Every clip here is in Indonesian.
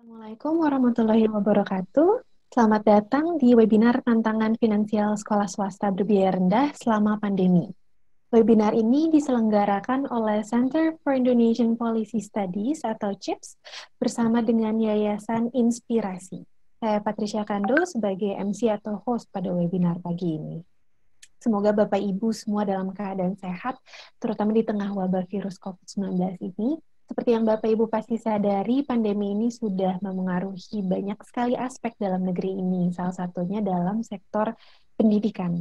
Assalamualaikum warahmatullahi wabarakatuh. Selamat datang di webinar Tantangan Finansial Sekolah Swasta Berbiaya Rendah selama pandemi. Webinar ini diselenggarakan oleh Center for Indonesian Policy Studies atau CIPS bersama dengan Yayasan Inspirasi. Saya Patricia Kando sebagai MC atau host pada webinar pagi ini. Semoga Bapak Ibu semua dalam keadaan sehat, terutama di tengah wabah virus COVID-19 ini. Seperti yang Bapak Ibu pasti sadari, pandemi ini sudah memengaruhi banyak sekali aspek dalam negeri ini, salah satunya dalam sektor pendidikan.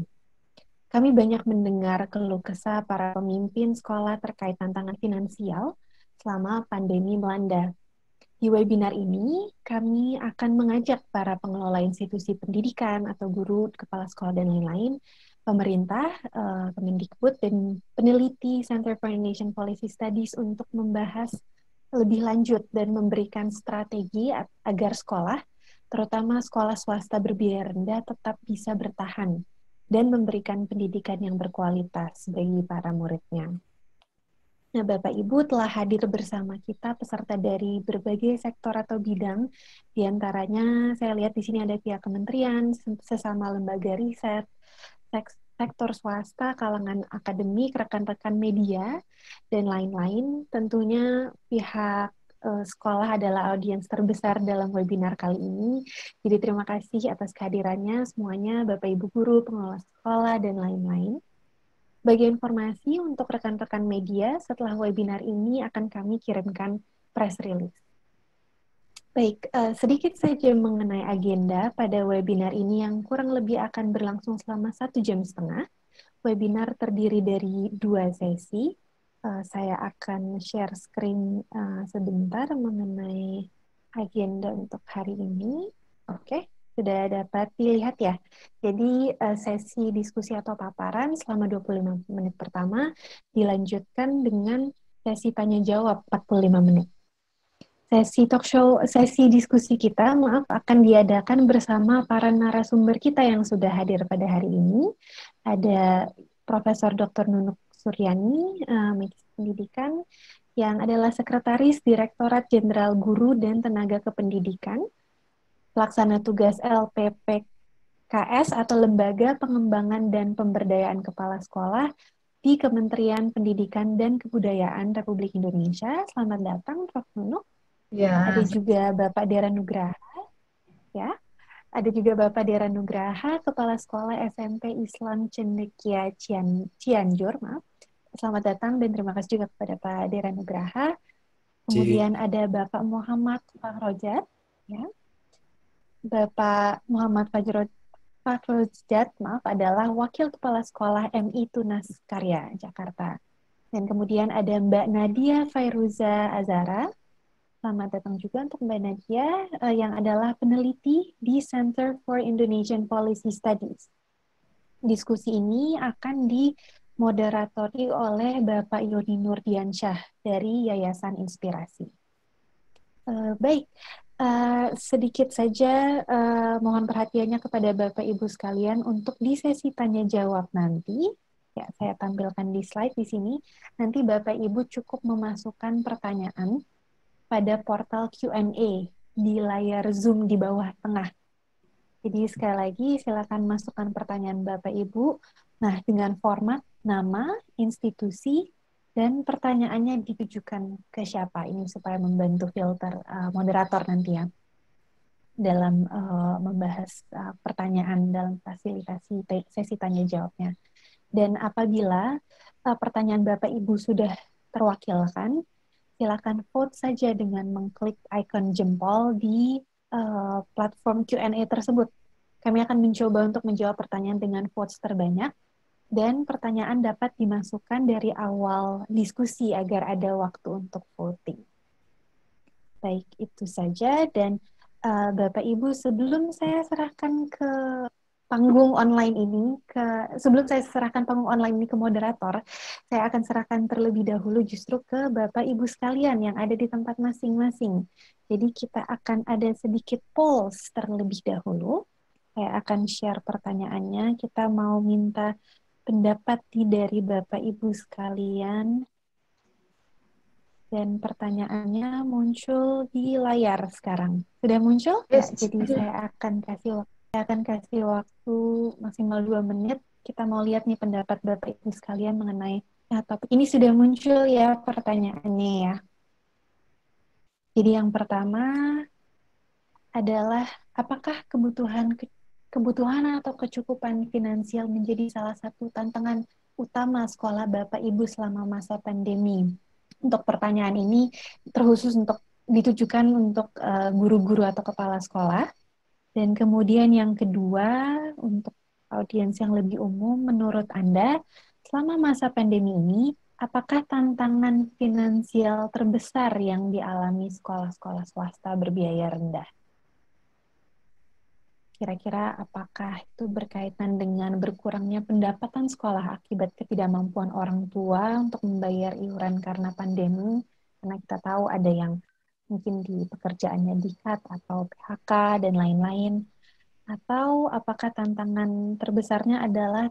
Kami banyak mendengar keluh kesah para pemimpin sekolah terkait tantangan finansial selama pandemi melanda. Di webinar ini, kami akan mengajak para pengelola institusi pendidikan atau guru, kepala sekolah, dan lain-lain, pemerintah, Kemendikbud, dan peneliti Center for Indonesian Policy Studies untuk membahas lebih lanjut dan memberikan strategi agar sekolah, terutama sekolah swasta berbiaya rendah, tetap bisa bertahan dan memberikan pendidikan yang berkualitas bagi para muridnya. Nah, Bapak Ibu telah hadir bersama kita peserta dari berbagai sektor atau bidang. Di antaranya saya lihat di sini ada pihak kementerian, sesama lembaga riset, sektor swasta, kalangan akademik, rekan-rekan media, dan lain-lain. Tentunya pihak sekolah adalah audiens terbesar dalam webinar kali ini. Jadi terima kasih atas kehadirannya semuanya, Bapak Ibu guru, pengelola sekolah, dan lain-lain. Bagi informasi untuk rekan-rekan media, setelah webinar ini akan kami kirimkan press release. Baik, sedikit saja mengenai agenda pada webinar ini yang kurang lebih akan berlangsung selama 1,5 jam. Webinar terdiri dari 2 sesi. Saya akan share screen sebentar mengenai agenda untuk hari ini. Oke, sudah dapat dilihat ya. Jadi sesi diskusi atau paparan selama 25 menit pertama dilanjutkan dengan sesi tanya jawab 45 menit. Sesi diskusi kita, akan diadakan bersama para narasumber kita yang sudah hadir pada hari ini. Ada Profesor Dr. Nunuk Suryani, Magis Pendidikan, yang adalah Sekretaris Direktorat Jenderal Guru dan Tenaga Kependidikan, Pelaksana Tugas LPPKS atau Lembaga Pengembangan dan Pemberdayaan Kepala Sekolah di Kementerian Pendidikan dan Kebudayaan Republik Indonesia. Selamat datang, Prof. Nunuk. Ya, Ada juga Bapak Dera Nugraha, ya. Ada juga Bapak Dera Nugraha, Kepala Sekolah SMP Islam Cendekia Cianjur, maaf. Selamat datang dan terima kasih juga kepada Pak Dera Nugraha. Kemudian ada Bapak Muhammad Fahrojat, ya. Bapak Muhammad Fahrojat, maaf, adalah Wakil Kepala Sekolah MI Tunas Karya, Jakarta. Dan kemudian ada Mbak Nadia Fairuza Azara. Selamat datang juga untuk Mbak Nadia, yang adalah peneliti di Center for Indonesian Policy Studies. Diskusi ini akan dimoderatori oleh Bapak Yoni Nurdiansyah dari Yayasan Inspirasi. Baik, sedikit saja mohon perhatiannya kepada Bapak Ibu sekalian untuk di sesi tanya jawab nanti. Ya, saya tampilkan di slide di sini. Nanti Bapak Ibu cukup memasukkan pertanyaan pada portal Q&A di layar Zoom di bawah tengah. Jadi sekali lagi silakan masukkan pertanyaan Bapak Ibu. Nah, dengan format nama, institusi, dan pertanyaannya ditujukan ke siapa. Ini supaya membantu filter moderator nanti ya dalam membahas pertanyaan dalam fasilitasi sesi tanya jawabnya. Dan apabila pertanyaan Bapak Ibu sudah terwakilkan, silakan vote saja dengan mengklik icon jempol di platform Q&A tersebut. Kami akan mencoba untuk menjawab pertanyaan dengan votes terbanyak, dan pertanyaan dapat dimasukkan dari awal diskusi agar ada waktu untuk voting. Baik, itu saja. Dan Bapak Ibu, sebelum saya serahkan ke panggung online ini, sebelum saya serahkan panggung online ini ke moderator, saya akan serahkan terlebih dahulu justru ke Bapak Ibu sekalian yang ada di tempat masing-masing. Jadi kita akan ada sedikit polls terlebih dahulu. Saya akan share pertanyaannya. Kita mau minta pendapat dari Bapak Ibu sekalian. Dan pertanyaannya muncul di layar sekarang. Sudah muncul? Ya, Yes. jadi saya akan kasih waktu maksimal 2 menit. Kita mau lihat nih pendapat Bapak Ibu sekalian mengenai topik ini. Sudah muncul ya pertanyaannya ya. Jadi yang pertama adalah apakah kebutuhan atau kecukupan finansial menjadi salah satu tantangan utama sekolah Bapak Ibu selama masa pandemi? Untuk pertanyaan ini terkhusus untuk ditujukan untuk guru-guru atau kepala sekolah. Dan kemudian yang kedua, untuk audiens yang lebih umum, menurut Anda, selama masa pandemi ini, apakah tantangan finansial terbesar yang dialami sekolah-sekolah swasta berbiaya rendah? Kira-kira apakah itu berkaitan dengan berkurangnya pendapatan sekolah akibat ketidakmampuan orang tua untuk membayar iuran karena pandemi? Karena kita tahu ada yang mungkin di pekerjaannya di-cut atau PHK dan lain-lain. Atau apakah tantangan terbesarnya adalah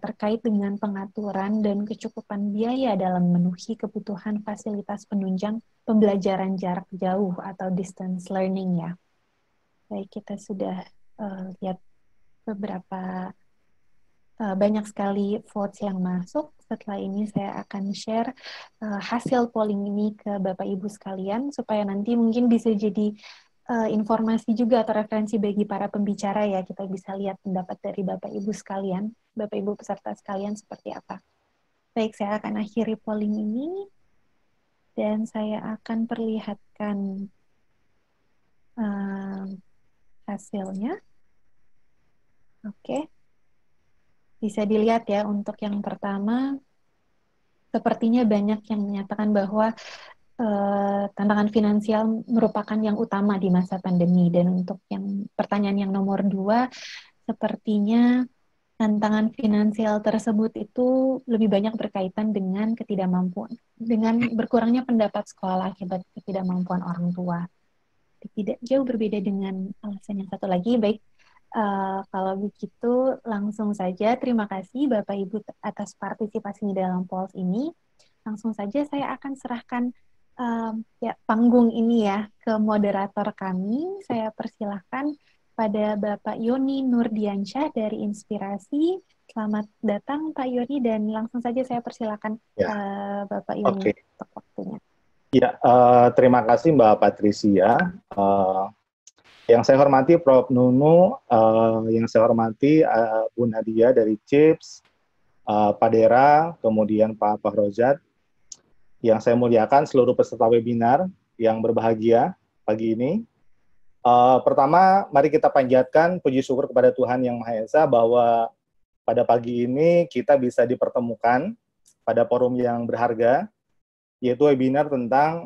terkait dengan pengaturan dan kecukupan biaya dalam memenuhi kebutuhan fasilitas penunjang pembelajaran jarak jauh atau distance learning ya? Baik, kita sudah lihat beberapa banyak sekali votes yang masuk. Setelah ini saya akan share hasil polling ini ke Bapak Ibu sekalian supaya nanti mungkin bisa jadi informasi juga atau referensi bagi para pembicara ya. Kita bisa lihat pendapat dari Bapak Ibu sekalian, Bapak Ibu peserta sekalian seperti apa. Baik, saya akan akhiri polling ini dan saya akan perlihatkan hasilnya. Oke. Bisa dilihat ya, untuk yang pertama, sepertinya banyak yang menyatakan bahwa tantangan finansial merupakan yang utama di masa pandemi. Dan untuk yang pertanyaan yang nomor 2, sepertinya tantangan finansial tersebut itu lebih banyak berkaitan dengan ketidakmampuan, dengan berkurangnya pendapat sekolah akibat ketidakmampuan orang tua. Tidak jauh berbeda dengan alasan yang satu lagi. Baik, kalau begitu langsung saja terima kasih Bapak Ibu atas partisipasinya dalam polls ini. Langsung saja saya akan serahkan ya, panggung ini ya ke moderator kami. Saya persilahkan pada Bapak Yoni Nurdiansyah dari Inspirasi. Selamat datang Pak Yoni dan langsung saja saya persilahkan Ya, Bapak Yoni oke. untuk waktunya. Ya, terima kasih Mbak Patricia. Yang saya hormati Prof. Nunu, yang saya hormati Bu Nadia dari CIPS, Pak Dera, kemudian Pak Fahrozat. Yang saya muliakan seluruh peserta webinar yang berbahagia pagi ini. Pertama, mari kita panjatkan puji syukur kepada Tuhan Yang Maha Esa bahwa pada pagi ini kita bisa dipertemukan pada forum yang berharga, yaitu webinar tentang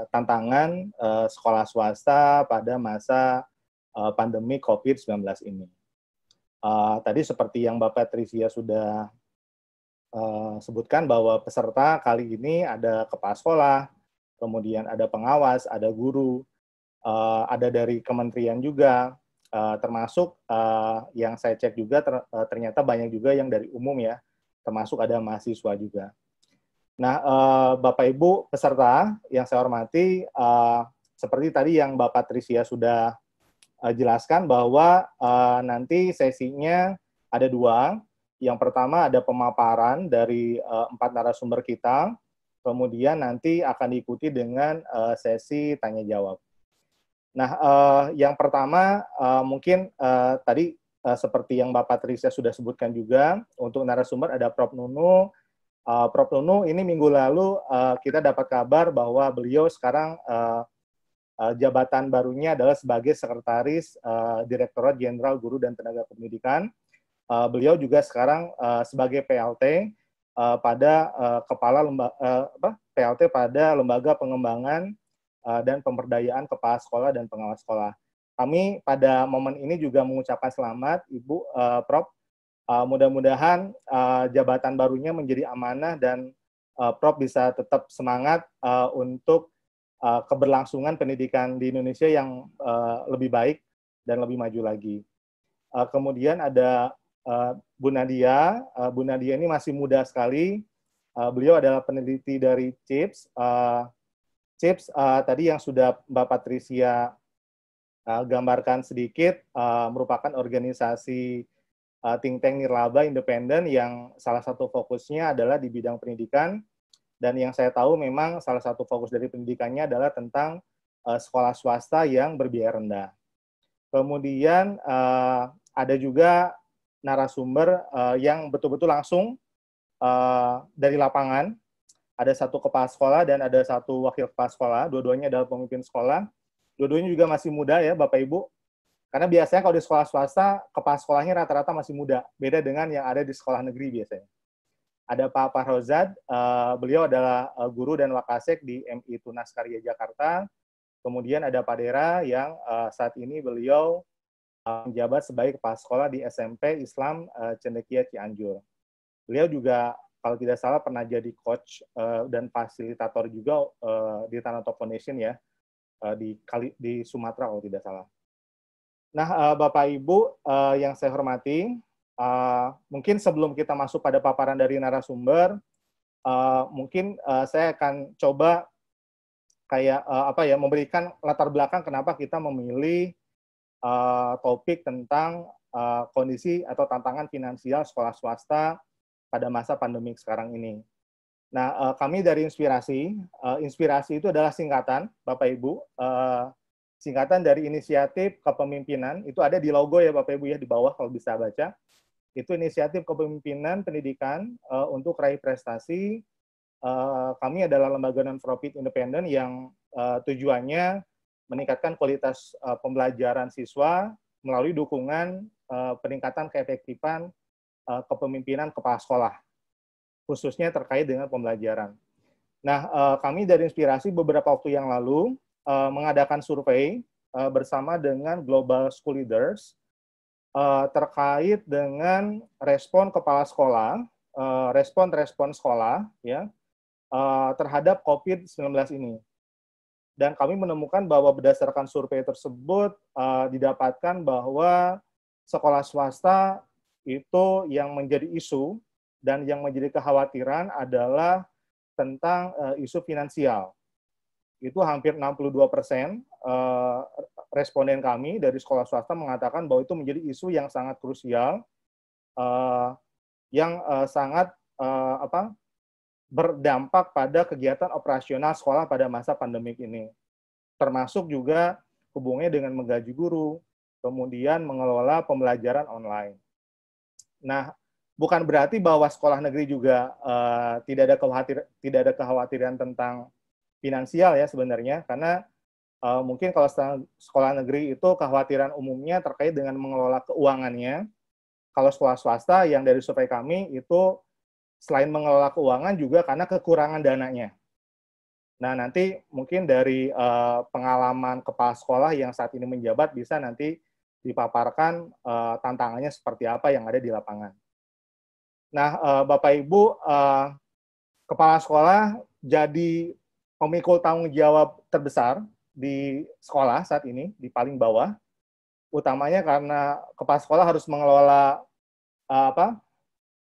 tantangan sekolah swasta pada masa pandemi COVID-19 ini. Tadi seperti yang Bapak Patricia sudah sebutkan bahwa peserta kali ini ada kepala sekolah, kemudian ada pengawas, ada guru, ada dari kementerian juga, termasuk yang saya cek juga ternyata banyak juga yang dari umum ya, termasuk ada mahasiswa juga. Nah, Bapak Ibu peserta yang saya hormati, seperti tadi yang Bapak Patricia sudah jelaskan bahwa nanti sesinya ada 2. Yang pertama ada pemaparan dari 4 narasumber kita, kemudian nanti akan diikuti dengan sesi tanya jawab. Nah, yang pertama mungkin tadi seperti yang Bapak Patricia sudah sebutkan juga, untuk narasumber ada Prof. Nunu. Prof. Nunu ini minggu lalu kita dapat kabar bahwa beliau sekarang jabatan barunya adalah sebagai Sekretaris Direktorat Jenderal Guru dan Tenaga Pendidikan. Beliau juga sekarang sebagai PLT pada PLT pada Lembaga Pengembangan dan Pemberdayaan Kepala Sekolah dan Pengawas Sekolah. Kami pada momen ini juga mengucapkan selamat Ibu Prof. Mudah-mudahan jabatan barunya menjadi amanah dan Prof bisa tetap semangat untuk keberlangsungan pendidikan di Indonesia yang lebih baik dan lebih maju lagi. Kemudian ada Bu Nadia. Bu Nadia ini masih muda sekali, beliau adalah peneliti dari CHIPS. CHIPS tadi yang sudah Mbak Patricia gambarkan sedikit, merupakan organisasi think tank nirlaba independen yang salah satu fokusnya adalah di bidang pendidikan, dan yang saya tahu memang salah satu fokus dari pendidikannya adalah tentang sekolah swasta yang berbiaya rendah. Kemudian ada juga narasumber yang betul-betul langsung dari lapangan. Ada satu kepala sekolah dan ada satu wakil kepala sekolah, dua-duanya adalah pemimpin sekolah. Dua-duanya juga masih muda ya Bapak Ibu. Karena biasanya kalau di sekolah swasta, kepala sekolahnya rata-rata masih muda. Beda dengan yang ada di sekolah negeri biasanya. Ada Pak Fahrozad, beliau adalah guru dan wakasek di MI Tunas Karya Jakarta. Kemudian ada Pak Dera yang saat ini beliau menjabat sebagai kepala sekolah di SMP Islam Cendekia Cianjur. Beliau juga kalau tidak salah pernah jadi coach dan fasilitator juga di Tanoto Foundation ya, di Sumatera kalau tidak salah. Nah, Bapak Ibu yang saya hormati, mungkin sebelum kita masuk pada paparan dari narasumber, mungkin saya akan coba kayak memberikan latar belakang kenapa kita memilih topik tentang kondisi atau tantangan finansial sekolah swasta pada masa pandemik sekarang ini. Nah, kami dari Inspirasi, Inspirasi itu adalah singkatan, Bapak Ibu, singkatan dari Inisiatif Kepemimpinan, itu ada di logo ya Bapak Ibu ya, di bawah kalau bisa baca. Itu Inisiatif Kepemimpinan Pendidikan untuk Raih Prestasi. Kami adalah lembaga non-profit independen yang tujuannya meningkatkan kualitas pembelajaran siswa melalui dukungan peningkatan keefektifan kepemimpinan kepala sekolah, khususnya terkait dengan pembelajaran. Nah, kami dari Inspirasi beberapa waktu yang lalu mengadakan survei bersama dengan Global School Leaders terkait dengan respon kepala sekolah, respon sekolah ya terhadap COVID-19 ini. Dan kami menemukan bahwa berdasarkan survei tersebut didapatkan bahwa sekolah swasta itu yang menjadi isu dan yang menjadi kekhawatiran adalah tentang isu finansial. Itu hampir 62% responden kami dari sekolah swasta mengatakan bahwa itu menjadi isu yang sangat krusial, yang sangat berdampak pada kegiatan operasional sekolah pada masa pandemik ini. Termasuk juga hubungannya dengan menggaji guru, kemudian mengelola pembelajaran online. Nah, bukan berarti bahwa sekolah negeri juga tidak ada kekhawatiran tentang finansial ya sebenarnya, karena mungkin kalau sekolah negeri itu kekhawatiran umumnya terkait dengan mengelola keuangannya. Kalau sekolah swasta yang dari survei kami itu selain mengelola keuangan juga karena kekurangan dananya. Nah, nanti mungkin dari pengalaman kepala sekolah yang saat ini menjabat bisa nanti dipaparkan tantangannya seperti apa yang ada di lapangan. Nah, Bapak Ibu, kepala sekolah jadi pemikul tanggung jawab terbesar di sekolah saat ini, di paling bawah, utamanya karena kepala sekolah harus mengelola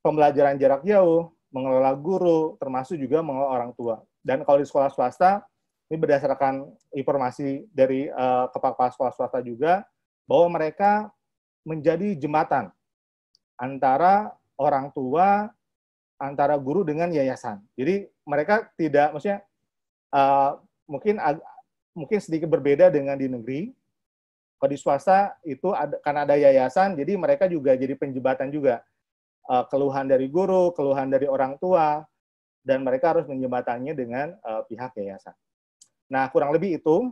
pembelajaran jarak jauh, mengelola guru, termasuk juga mengelola orang tua. Dan kalau di sekolah swasta, ini berdasarkan informasi dari kepala sekolah swasta juga, bahwa mereka menjadi jembatan antara orang tua, antara guru dengan yayasan. Jadi mereka tidak, maksudnya mungkin sedikit berbeda dengan di negeri. Kalau di swasta itu karena ada yayasan, jadi mereka juga jadi penjembatan juga. Keluhan dari guru, keluhan dari orang tua, dan mereka harus menjembatannya dengan pihak yayasan. Nah, kurang lebih itu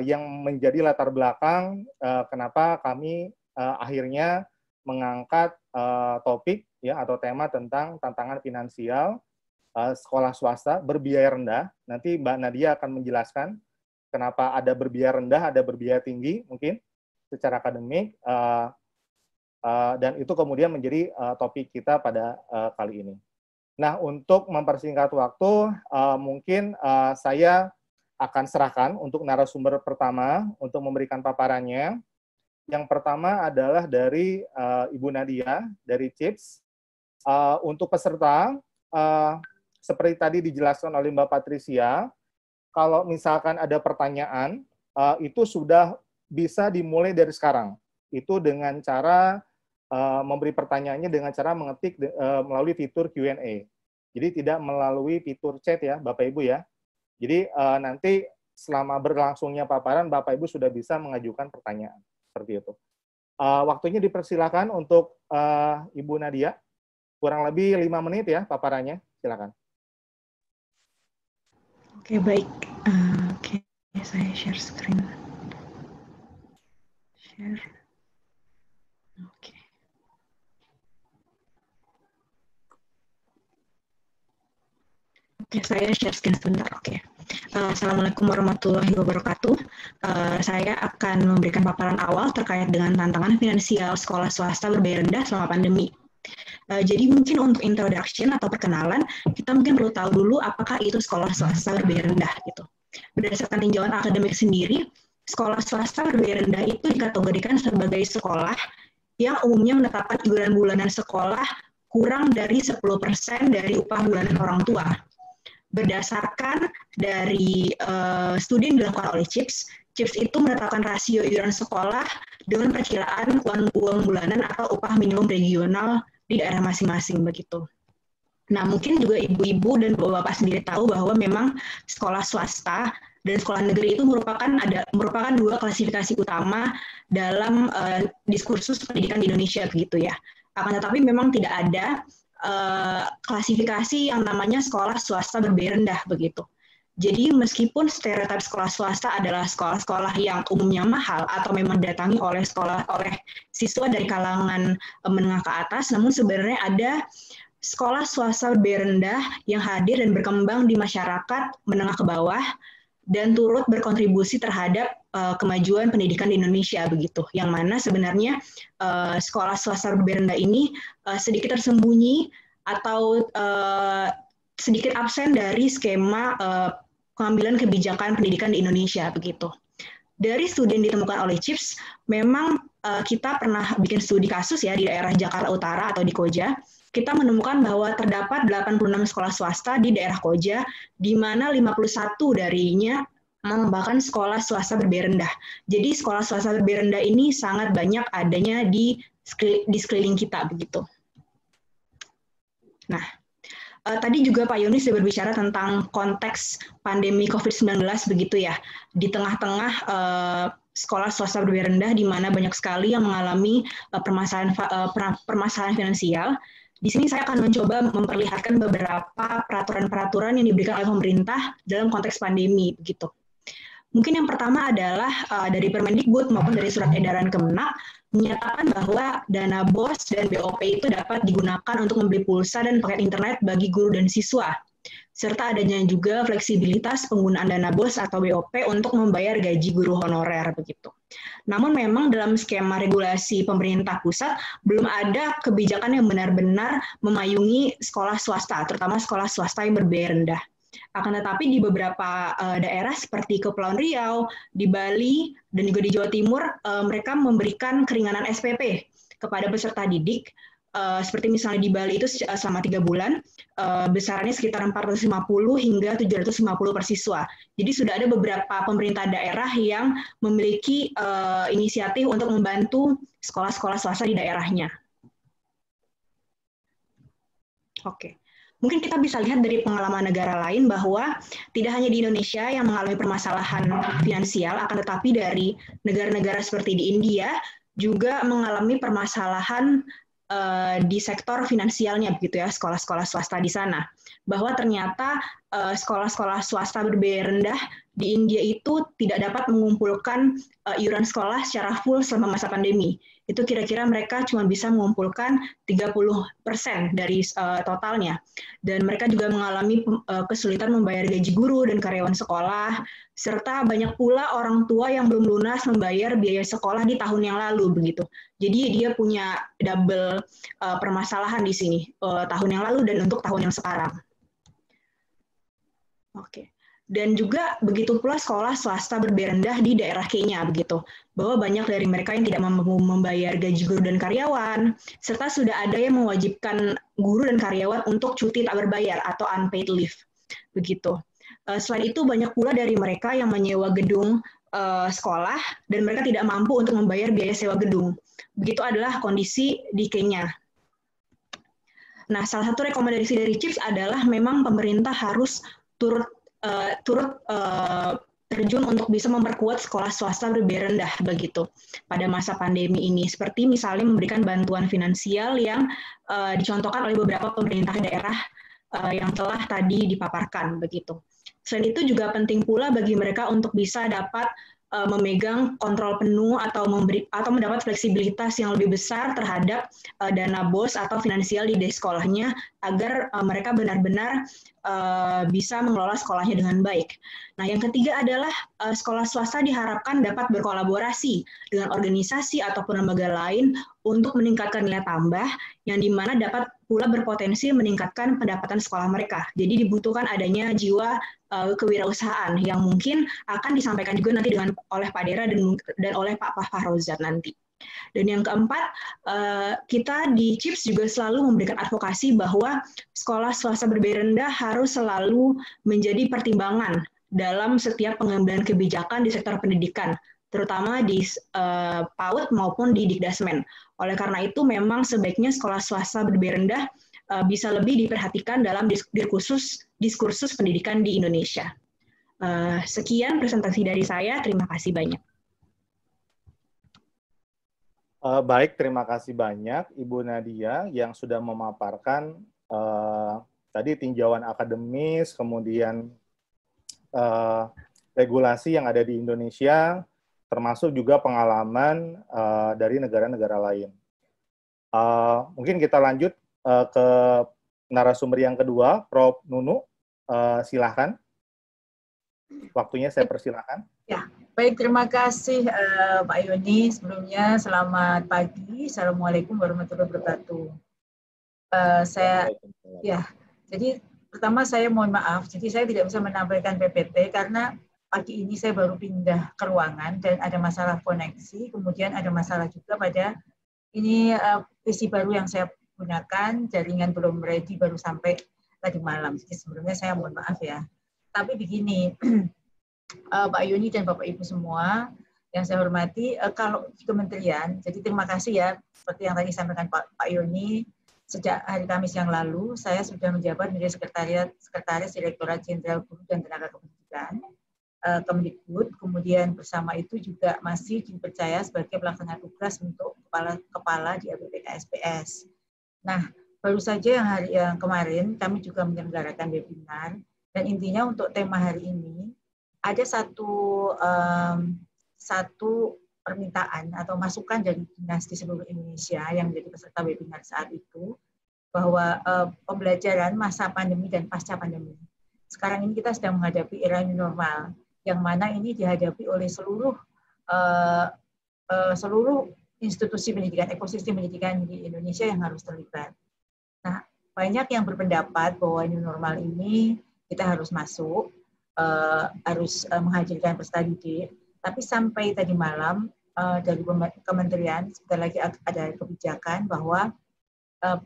yang menjadi latar belakang kenapa kami akhirnya mengangkat topik ya atau tema tentang tantangan finansial sekolah swasta berbiaya rendah. Nanti Mbak Nadia akan menjelaskan kenapa ada berbiaya rendah, ada berbiaya tinggi mungkin secara akademik, dan itu kemudian menjadi topik kita pada kali ini. Nah, untuk mempersingkat waktu, mungkin saya akan serahkan untuk narasumber pertama untuk memberikan paparannya. Yang pertama adalah dari Ibu Nadia dari CHIPS. Untuk peserta, seperti tadi dijelaskan oleh Mbak Patricia, kalau misalkan ada pertanyaan, itu sudah bisa dimulai dari sekarang. Itu dengan cara memberi pertanyaannya dengan cara mengetik melalui fitur Q&A. Jadi tidak melalui fitur chat ya, Bapak Ibu ya. Jadi nanti selama berlangsungnya paparan, Bapak Ibu sudah bisa mengajukan pertanyaan. Seperti itu. Waktunya dipersilakan untuk Ibu Nadia. Kurang lebih 5 menit ya paparannya. Silakan. Oke, baik. Oke, saya share screen. Share. Oke. Oke, saya share screen sebentar. Oke. Assalamualaikum warahmatullahi wabarakatuh. Saya akan memberikan paparan awal terkait dengan tantangan finansial sekolah swasta berbayar rendah selama pandemi. Jadi mungkin untuk introduction atau perkenalan, kita mungkin perlu tahu dulu apakah itu sekolah swasta berbayar rendah gitu. Berdasarkan tinjauan akademik sendiri, sekolah swasta berbayar rendah itu dikategorikan sebagai sekolah yang umumnya menetapkan iuran bulanan sekolah kurang dari 10% dari upah bulanan orang tua. Berdasarkan dari studi yang dilakukan oleh CIPS itu menetapkan rasio iuran sekolah dengan perkiraan uang bulanan atau upah minimum regional di daerah masing-masing begitu. Nah, mungkin juga ibu-ibu dan bapak-bapak sendiri tahu bahwa memang sekolah swasta dan sekolah negeri itu merupakan dua klasifikasi utama dalam diskursus pendidikan di Indonesia begitu ya. Akan tetapi memang tidak ada klasifikasi yang namanya sekolah swasta berbayar rendah begitu. Jadi meskipun stereotip sekolah swasta adalah sekolah-sekolah yang umumnya mahal atau memang didatangi oleh siswa dari kalangan menengah ke atas, namun sebenarnya ada sekolah swasta berbayar rendah yang hadir dan berkembang di masyarakat menengah ke bawah dan turut berkontribusi terhadap kemajuan pendidikan di Indonesia begitu. Yang mana sebenarnya sekolah swasta berbayar rendah ini sedikit tersembunyi atau sedikit absen dari skema pengambilan kebijakan pendidikan di Indonesia begitu. Dari studi yang ditemukan oleh CIPS, memang kita pernah bikin studi kasus ya di daerah Jakarta Utara atau di Koja. Kita menemukan bahwa terdapat 86 sekolah swasta di daerah Koja, di mana 51 darinya mengembangkan sekolah swasta berbayar rendah. Jadi sekolah swasta berbayar rendah ini sangat banyak adanya di sekeliling kita begitu. Nah, tadi juga Pak Yoni sudah berbicara tentang konteks pandemi COVID-19 begitu ya. Di tengah-tengah sekolah swasta berbayar rendah di mana banyak sekali yang mengalami permasalahan finansial. Di sini saya akan mencoba memperlihatkan beberapa peraturan-peraturan yang diberikan oleh pemerintah dalam konteks pandemi begitu. Mungkin yang pertama adalah dari Permendikbud maupun dari surat edaran Kemenak menyatakan bahwa dana BOS dan BOP itu dapat digunakan untuk membeli pulsa dan paket internet bagi guru dan siswa, serta adanya juga fleksibilitas penggunaan dana BOS atau BOP untuk membayar gaji guru honorer begitu. Namun memang dalam skema regulasi pemerintah pusat belum ada kebijakan yang benar-benar memayungi sekolah swasta, terutama sekolah swasta yang berbayar rendah. Akan tetapi di beberapa daerah seperti Kepulauan Riau, di Bali, dan juga di Jawa Timur, mereka memberikan keringanan SPP kepada peserta didik. Seperti misalnya di Bali itu selama 3 bulan, besarannya sekitar 450 hingga 750 per siswa. Jadi sudah ada beberapa pemerintah daerah yang memiliki inisiatif untuk membantu sekolah-sekolah swasta di daerahnya. Oke. Mungkin kita bisa lihat dari pengalaman negara lain bahwa tidak hanya di Indonesia yang mengalami permasalahan finansial, akan tetapi dari negara-negara seperti di India juga mengalami permasalahan di sektor finansialnya begitu ya, sekolah-sekolah swasta di sana. Bahwa ternyata sekolah-sekolah swasta berbayar rendah di India itu tidak dapat mengumpulkan iuran sekolah secara full selama masa pandemi. Itu kira-kira mereka cuma bisa mengumpulkan 30% dari totalnya. Dan mereka juga mengalami kesulitan membayar gaji guru dan karyawan sekolah, serta banyak pula orang tua yang belum lunas membayar biaya sekolah di tahun yang lalu begitu. Jadi dia punya double permasalahan di sini, tahun yang lalu dan untuk tahun yang sekarang. Oke. Dan juga begitu pula sekolah swasta berbiaya rendah di daerah Kenya begitu. Bahwa banyak dari mereka yang tidak mampu membayar gaji guru dan karyawan, serta sudah ada yang mewajibkan guru dan karyawan untuk cuti tak berbayar atau unpaid leave. Begitu. Selain itu banyak pula dari mereka yang menyewa gedung sekolah dan mereka tidak mampu untuk membayar biaya sewa gedung. Begitu adalah kondisi di Kenya. Nah, salah satu rekomendasi dari CHIPS adalah memang pemerintah harus turut terjun untuk bisa memperkuat sekolah swasta berbiaya rendah begitu pada masa pandemi ini, seperti misalnya memberikan bantuan finansial yang dicontohkan oleh beberapa pemerintah daerah yang telah tadi dipaparkan begitu. Selain itu juga penting pula bagi mereka untuk bisa dapat memegang kontrol penuh atau mendapat fleksibilitas yang lebih besar terhadap dana BOS atau finansial di sekolahnya agar mereka benar-benar bisa mengelola sekolahnya dengan baik. Nah, yang ketiga adalah sekolah swasta diharapkan dapat berkolaborasi dengan organisasi ataupun lembaga lain untuk meningkatkan nilai tambah yang dimana dapat pula berpotensi meningkatkan pendapatan sekolah mereka. Jadi dibutuhkan adanya jiwa kewirausahaan yang mungkin akan disampaikan juga nanti oleh Pak Dera dan oleh Pak Fahrozat nanti. Dan yang keempat, kita di CHIPS juga selalu memberikan advokasi bahwa sekolah swasta berbiaya rendah harus selalu menjadi pertimbangan dalam setiap pengambilan kebijakan di sektor pendidikan, terutama di PAUD maupun di Dikdasmen. Oleh karena itu, memang sebaiknya sekolah swasta berbiaya rendah bisa lebih diperhatikan dalam diskursus pendidikan di Indonesia. Sekian presentasi dari saya, terima kasih banyak. Baik, terima kasih banyak Ibu Nadia yang sudah memaparkan tadi tinjauan akademis, kemudian regulasi yang ada di Indonesia, termasuk juga pengalaman dari negara-negara lain. Mungkin kita lanjut ke narasumber yang kedua, Prof. Nunu, silahkan. Waktunya saya persilahkan. Ya, baik, terima kasih Pak Yoni. Sebelumnya selamat pagi, Assalamualaikum warahmatullahi wabarakatuh. Jadi pertama saya mohon maaf, jadi saya tidak bisa menampilkan PPT karena pagi ini saya baru pindah ke ruangan dan ada masalah koneksi, kemudian ada masalah juga pada ini PC baru yang saya gunakan, jaringan belum ready, baru sampai tadi malam. Jadi sebelumnya saya mohon maaf ya. Tapi begini, Pak Yoni dan Bapak Ibu semua yang saya hormati, kalau di kementerian, jadi terima kasih ya, seperti yang tadi disampaikan Pak Yoni, sejak hari Kamis yang lalu, saya sudah menjabat menjadi Sekretaris Direktorat Jenderal Guru dan Tenaga Kependidikan, Kemdikbud, kemudian bersama itu juga masih dipercaya sebagai pelaksana tugas untuk kepala di LPPK-SPS. Nah, baru saja yang kemarin kami juga menyelenggarakan webinar, dan intinya untuk tema hari ini ada satu permintaan atau masukan dari dinas di seluruh Indonesia yang menjadi peserta webinar saat itu, bahwa pembelajaran masa pandemi dan pasca pandemi. Sekarang ini kita sedang menghadapi era new normal, yang mana ini dihadapi oleh seluruh institusi pendidikan, ekosistem pendidikan di Indonesia yang harus terlibat. Nah, banyak yang berpendapat bahwa new normal ini kita harus masuk, harus menghadirkan peserta didik, tapi sampai tadi malam dari kementerian sebentar lagi ada kebijakan bahwa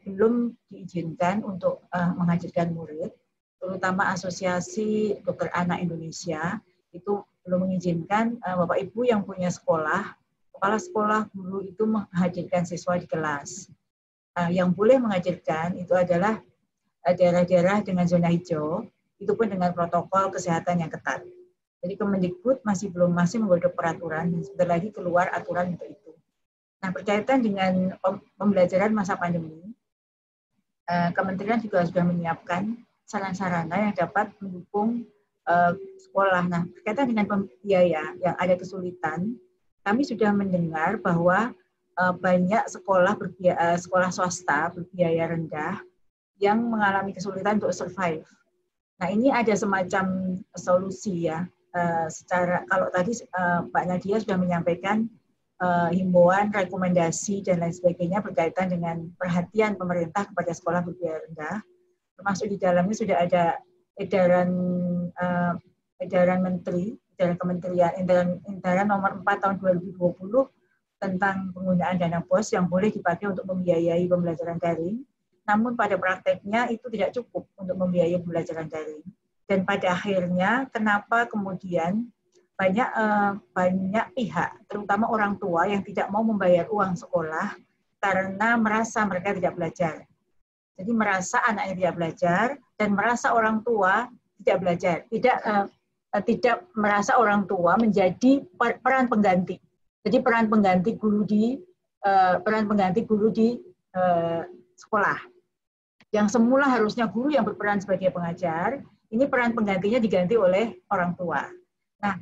belum diizinkan untuk menghadirkan murid, terutama Asosiasi Dokter Anak Indonesia itu belum mengizinkan Bapak Ibu yang punya sekolah, kepala sekolah, guru itu menghadirkan siswa di kelas. Yang boleh menghadirkan itu adalah daerah-daerah dengan zona hijau, itu pun dengan protokol kesehatan yang ketat. Jadi Kemdikbud masih menggodok peraturan, dan sebentar lagi keluar aturan untuk itu. Nah, berkaitan dengan pembelajaran masa pandemi, Kementerian juga sudah menyiapkan sarana-sarana yang dapat mendukung sekolah. Nah, berkaitan dengan biaya yang ada kesulitan, kami sudah mendengar bahwa banyak sekolah swasta berbiaya rendah yang mengalami kesulitan untuk survive. Nah, ini ada semacam solusi ya. Kalau tadi Mbak Nadia sudah menyampaikan himbauan, rekomendasi dan lain sebagainya berkaitan dengan perhatian pemerintah kepada sekolah berbiaya rendah, termasuk di dalamnya sudah ada edaran edaran Menteri, edaran Kementerian, edaran nomor 4 tahun 2020 tentang penggunaan dana BOS yang boleh dipakai untuk membiayai pembelajaran daring. Namun pada prakteknya itu tidak cukup untuk membiayai pembelajaran daring. Dan pada akhirnya, kenapa kemudian banyak pihak, terutama orang tua yang tidak mau membayar uang sekolah karena merasa mereka tidak belajar. Jadi merasa anaknya tidak belajar dan merasa orang tua tidak belajar, tidak merasa orang tua menjadi peran pengganti. Jadi peran pengganti guru di sekolah. Yang semula harusnya guru yang berperan sebagai pengajar, ini peran penggantinya diganti oleh orang tua. Nah,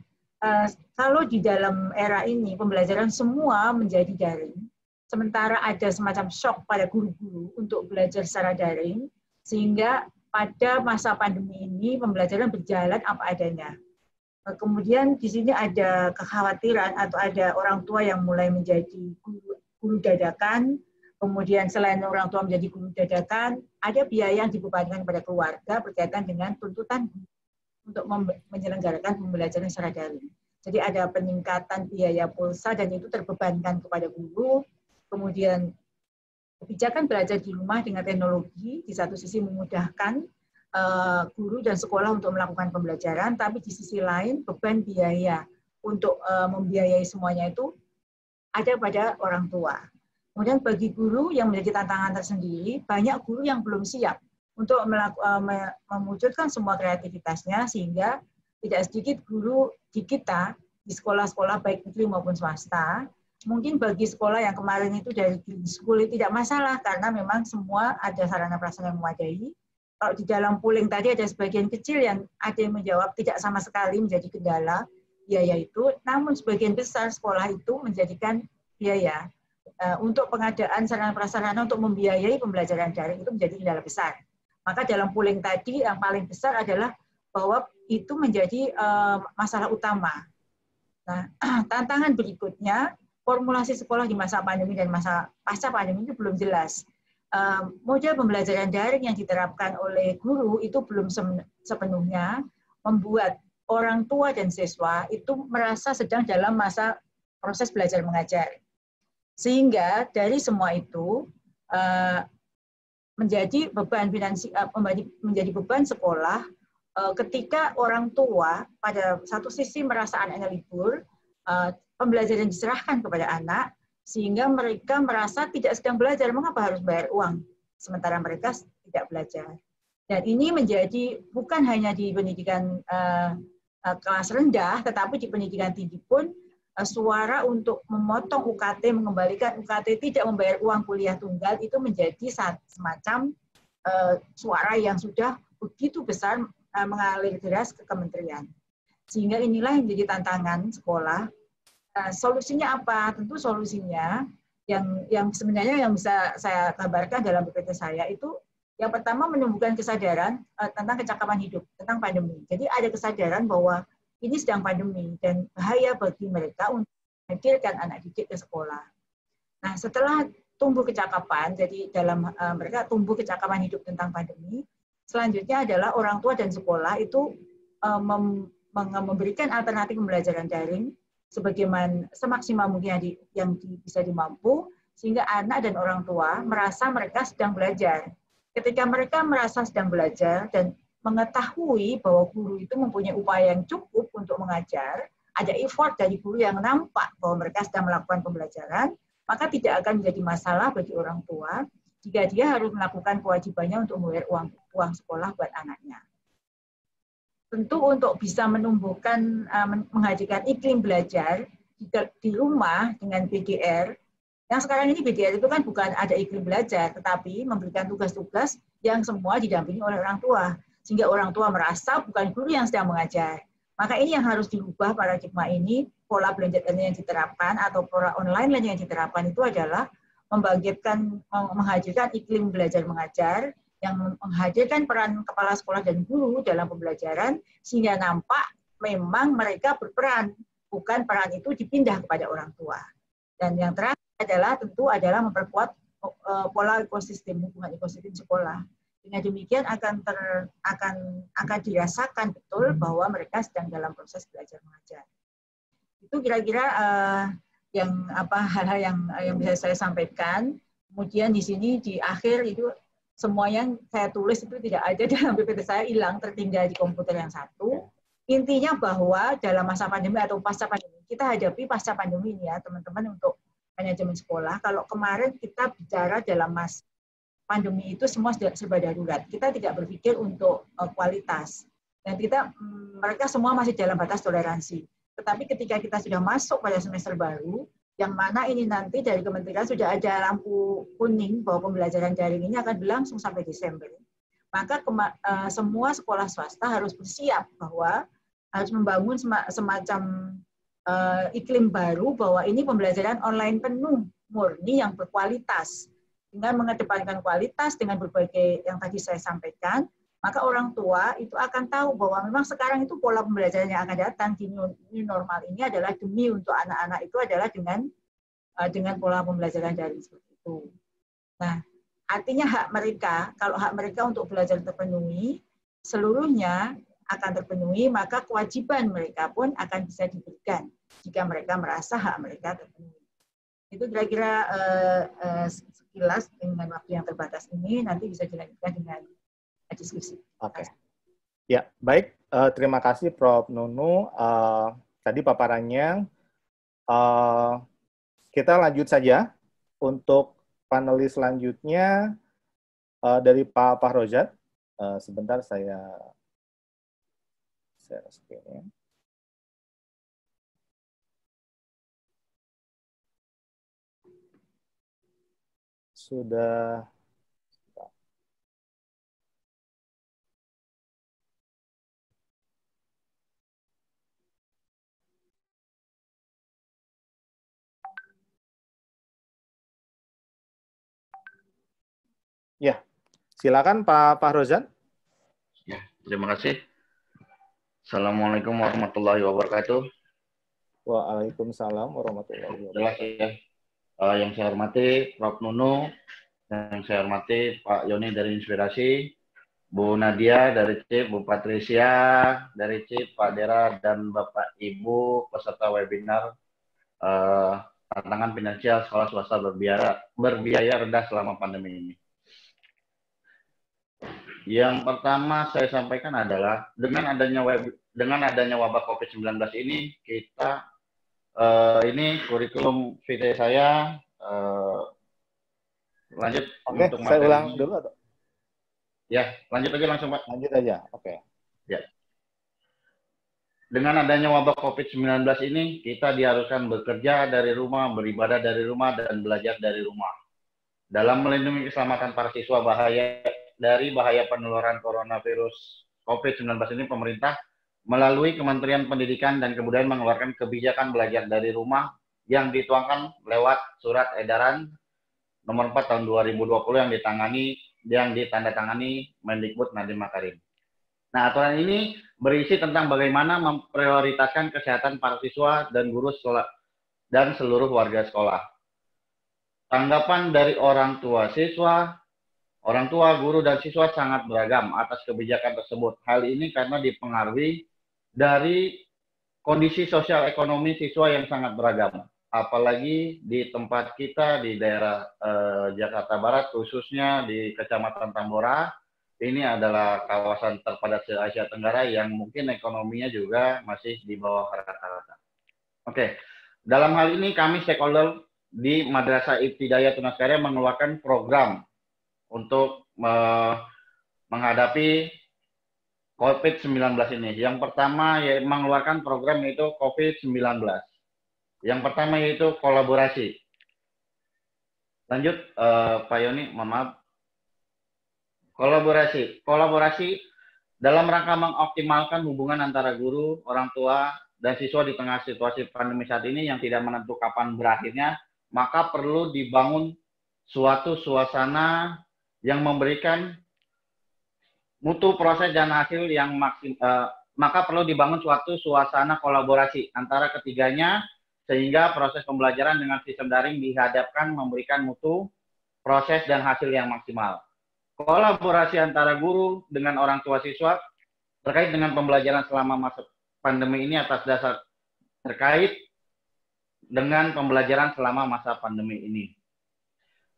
kalau di dalam era ini pembelajaran semua menjadi daring, sementara ada semacam shock pada guru-guru untuk belajar secara daring, sehingga pada masa pandemi ini pembelajaran berjalan apa adanya. Kemudian di sini ada kekhawatiran atau ada orang tua yang mulai menjadi guru dadakan, kemudian selain orang tua menjadi guru dadakan, ada biaya yang dibebankan kepada keluarga berkaitan dengan tuntutan untuk menyelenggarakan pembelajaran secara daring. Jadi ada peningkatan biaya pulsa dan itu terbebankan kepada guru, kemudian kebijakan belajar di rumah dengan teknologi di satu sisi memudahkan guru dan sekolah untuk melakukan pembelajaran, tapi di sisi lain beban biaya untuk membiayai semuanya itu ada pada orang tua. Kemudian bagi guru yang menjadi tantangan tersendiri, banyak guru yang belum siap untuk mewujudkan semua kreativitasnya, sehingga tidak sedikit guru di kita, di sekolah-sekolah baik negeri maupun swasta, mungkin bagi sekolah yang kemarin itu dari green school itu tidak masalah, karena memang semua ada sarana prasarana yang memadai. Kalau di dalam polling tadi ada sebagian kecil yang ada yang menjawab tidak sama sekali menjadi kendala biaya itu, namun sebagian besar sekolah itu menjadikan biaya untuk pengadaan sarana prasarana untuk membiayai pembelajaran daring itu menjadi kendala besar. Maka dalam polling tadi yang paling besar adalah bahwa itu menjadi masalah utama. Nah, tantangan berikutnya, formulasi sekolah di masa pandemi dan masa pasca pandemi itu belum jelas. Model pembelajaran daring yang diterapkan oleh guru itu belum sepenuhnya membuat orang tua dan siswa itu merasa sedang dalam masa proses belajar mengajar. Sehingga dari semua itu menjadi beban menjadi beban sekolah ketika orang tua pada satu sisi merasa anaknya libur, pembelajaran diserahkan kepada anak, sehingga mereka merasa tidak sedang belajar, mengapa harus bayar uang, sementara mereka tidak belajar. Dan ini menjadi bukan hanya di pendidikan kelas rendah, tetapi di pendidikan tinggi pun suara untuk memotong UKT, mengembalikan UKT, tidak membayar uang kuliah tunggal, itu menjadi semacam suara yang sudah begitu besar mengalir deras ke kementerian. Sehingga inilah yang menjadi tantangan sekolah. Solusinya apa? Tentu solusinya yang sebenarnya yang bisa saya kabarkan dalam PPT saya itu yang pertama menumbuhkan kesadaran tentang kecakapan hidup, tentang pandemi. Jadi ada kesadaran bahwa ini sedang pandemi dan bahaya bagi mereka untuk menghadirkan anak didik ke sekolah. Nah, setelah tumbuh kecakapan, jadi dalam mereka tumbuh kecakapan hidup tentang pandemi, selanjutnya adalah orang tua dan sekolah itu memberikan alternatif pembelajaran daring sebagaimana semaksimal mungkin yang bisa dimampu, sehingga anak dan orang tua merasa mereka sedang belajar. Ketika mereka merasa sedang belajar dan mengetahui bahwa guru itu mempunyai upaya yang cukup untuk mengajar, ada effort dari guru yang nampak bahwa mereka sedang melakukan pembelajaran, maka tidak akan menjadi masalah bagi orang tua jika dia harus melakukan kewajibannya untuk membayar uang sekolah buat anaknya. Tentu untuk bisa menumbuhkan, menghadirkan iklim belajar di rumah dengan BDR, yang sekarang ini BDR itu kan bukan ada iklim belajar, tetapi memberikan tugas-tugas yang semua didampingi oleh orang tua, sehingga orang tua merasa bukan guru yang sedang mengajar. Maka ini yang harus dirubah paradigma ini, pola blended learning yang diterapkan atau pola online learning yang diterapkan itu adalah menghadirkan iklim belajar mengajar, yang menghadirkan peran kepala sekolah dan guru dalam pembelajaran, sehingga nampak memang mereka berperan, bukan peran itu dipindah kepada orang tua. Dan yang terakhir adalah tentu adalah memperkuat pola ekosistem, hubungan ekosistem sekolah. Dengan demikian akan dirasakan betul bahwa mereka sedang dalam proses belajar mengajar. Itu kira-kira hal-hal yang bisa saya sampaikan. Kemudian di sini di akhir itu semua yang saya tulis itu tidak ada dalam PPT saya, hilang, tertinggal di komputer yang satu. Intinya bahwa dalam masa pandemi atau pasca pandemi, kita hadapi pasca pandemi ini ya teman-teman untuk manajemen sekolah. Kalau kemarin kita bicara dalam masa pandemi itu semua serba darurat. Kita tidak berpikir untuk kualitas. Dan mereka semua masih dalam batas toleransi. Tetapi ketika kita sudah masuk pada semester baru, yang mana ini nanti dari kementerian sudah ada lampu kuning bahwa pembelajaran daring ini akan berlangsung sampai Desember. Maka semua sekolah swasta harus bersiap bahwa harus membangun semacam iklim baru bahwa ini pembelajaran online penuh, murni yang berkualitas. Dengan mengedepankan kualitas dengan berbagai yang tadi saya sampaikan, maka orang tua itu akan tahu bahwa memang sekarang itu pola pembelajaran yang akan datang di new normal ini adalah demi untuk anak-anak itu adalah dengan pola pembelajaran daring seperti itu. Nah, artinya hak mereka, kalau hak mereka untuk belajar terpenuhi, seluruhnya akan terpenuhi, maka kewajiban mereka pun akan bisa diberikan jika mereka merasa hak mereka terpenuhi. Itu kira-kira sekilas dengan waktu yang terbatas ini, nanti bisa dilanjutkan dengan diskusi. Oke. Ya, baik. Terima kasih Prof. Nunu. Tadi paparannya. Kita lanjut saja untuk panelis selanjutnya dari Pak Fahrozat. Sebentar saya share screen. Sudah. Ya, silakan Pak Fahrozat. Ya, terima kasih. Assalamualaikum warahmatullahi wabarakatuh. Waalaikumsalam warahmatullahi wabarakatuh. Yang saya hormati Prof. Nunu, yang saya hormati Pak Yoni dari Inspirasi, Bu Nadia dari CIP, Bu Patricia dari CIP, Pak Dera, dan Bapak Ibu peserta webinar tantangan finansial sekolah swasta berbiaya rendah selama pandemi ini. Yang pertama saya sampaikan adalah dengan adanya wabah COVID-19 ini kita ini kurikulum vitae saya lanjut. Oke, untuk saya ulang dulu atau? Ya, lanjut aja langsung Pak. Lanjut aja, oke. Ya. Dengan adanya wabah COVID-19 ini, kita diharuskan bekerja dari rumah, beribadah dari rumah, dan belajar dari rumah. Dalam melindungi keselamatan para siswa dari bahaya penularan coronavirus COVID-19 ini, pemerintah melalui Kementerian Pendidikan dan Kebudayaan mengeluarkan kebijakan belajar dari rumah yang dituangkan lewat surat edaran nomor 4 tahun 2020 yang ditandatangani Mendikbud Nadiem Makarim. Nah, aturan ini berisi tentang bagaimana memprioritaskan kesehatan para siswa dan guru sekolah dan seluruh warga sekolah. Tanggapan dari orang tua siswa, orang tua, guru, dan siswa sangat beragam atas kebijakan tersebut. Hal ini karena dipengaruhi dari kondisi sosial ekonomi siswa yang sangat beragam. Apalagi di tempat kita di daerah Jakarta Barat, khususnya di Kecamatan Tambora, ini adalah kawasan terpadat se-Asia Tenggara yang mungkin ekonominya juga masih di bawah rata-rata. Oke, dalam hal ini kami stakeholder di Madrasah Ibtidaiyah Tunas Karya mengeluarkan program untuk menghadapi COVID-19 ini. Yang pertama yaitu mengeluarkan program yaitu COVID-19. Yang pertama yaitu kolaborasi. Lanjut, Pak Yoni, mohon maaf. Kolaborasi dalam rangka mengoptimalkan hubungan antara guru, orang tua, dan siswa di tengah situasi pandemi saat ini yang tidak menentu kapan berakhirnya, maka perlu dibangun suatu suasana yang memberikan mutu proses dan hasil yang maka perlu dibangun suatu suasana kolaborasi antara ketiganya sehingga proses pembelajaran dengan sistem daring dihadapkan memberikan mutu proses dan hasil yang maksimal. kolaborasi antara guru dengan orang tua siswa terkait dengan pembelajaran selama masa pandemi ini atas dasar terkait dengan pembelajaran selama masa pandemi ini.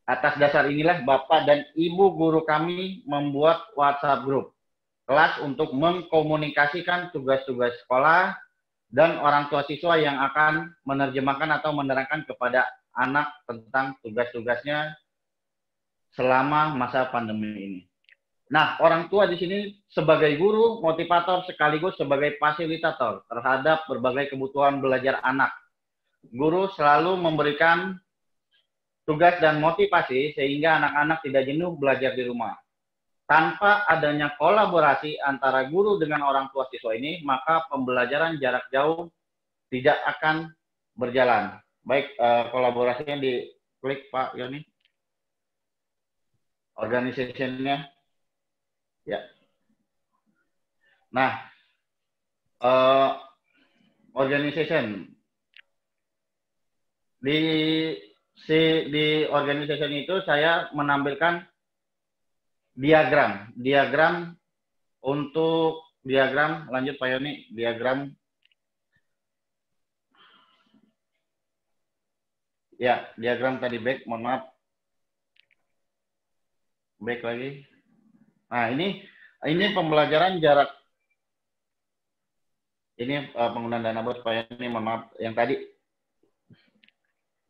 Atas dasar inilah Bapak dan Ibu guru kami membuat WhatsApp group kelas untuk mengkomunikasikan tugas-tugas sekolah dan orang tua siswa yang akan menerjemahkan atau menerangkan kepada anak tentang tugas-tugasnya selama masa pandemi ini. Nah, orang tua di sini sebagai guru, motivator sekaligus sebagai fasilitator terhadap berbagai kebutuhan belajar anak. Guru selalu memberikan tugas dan motivasi sehingga anak-anak tidak jenuh belajar di rumah. Tanpa adanya kolaborasi antara guru dengan orang tua siswa ini, maka pembelajaran jarak jauh tidak akan berjalan. Baik, kolaborasinya diklik Pak Yoni. Organisasinya. Ya. Nah, organization. Di organization itu saya menampilkan diagram untuk diagram, lanjut Pak Yoni, diagram ya, diagram tadi back, mohon maaf, back lagi. Nah, ini pembelajaran jarak, ini penggunaan dana bos Pak Yoni, mohon maaf, yang tadi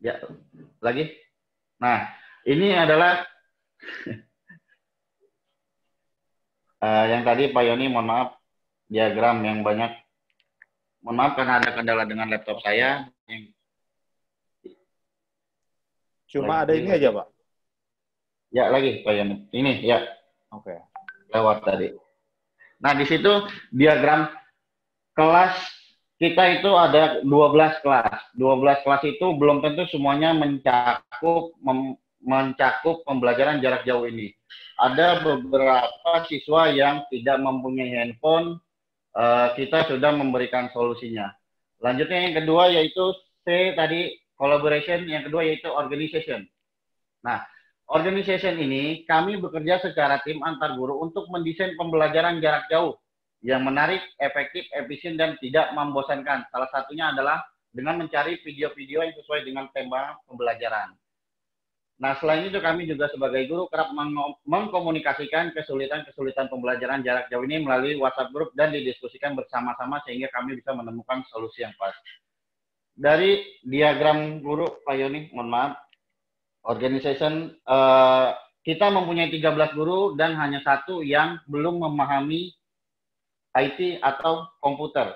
ya, lagi. Nah, ini adalah yang tadi Pak Yoni, mohon maaf, diagram yang banyak. Mohon maaf karena ada kendala dengan laptop saya. Cuma ada ini aja, Pak. Ya, lagi Pak Yoni. Ini ya. Oke. Lewat tadi. Nah, di situ diagram kelas kita itu ada 12 kelas. 12 kelas itu belum tentu semuanya mencakup pembelajaran jarak jauh ini. Ada beberapa siswa yang tidak mempunyai handphone, kita sudah memberikan solusinya. Lanjutnya yang kedua yaitu C tadi, collaboration, yang kedua yaitu organization. Nah, organization ini kami bekerja secara tim antar guru untuk mendesain pembelajaran jarak jauh yang menarik, efektif, efisien, dan tidak membosankan. Salah satunya adalah dengan mencari video-video yang sesuai dengan tema pembelajaran. Nah, selain itu kami juga sebagai guru kerap mengkomunikasikan kesulitan-kesulitan pembelajaran jarak jauh ini melalui WhatsApp group dan didiskusikan bersama-sama sehingga kami bisa menemukan solusi yang pas. Dari diagram guru, Pak Yoni, mohon maaf, organization, kita mempunyai 13 guru dan hanya satu yang belum memahami IT atau komputer.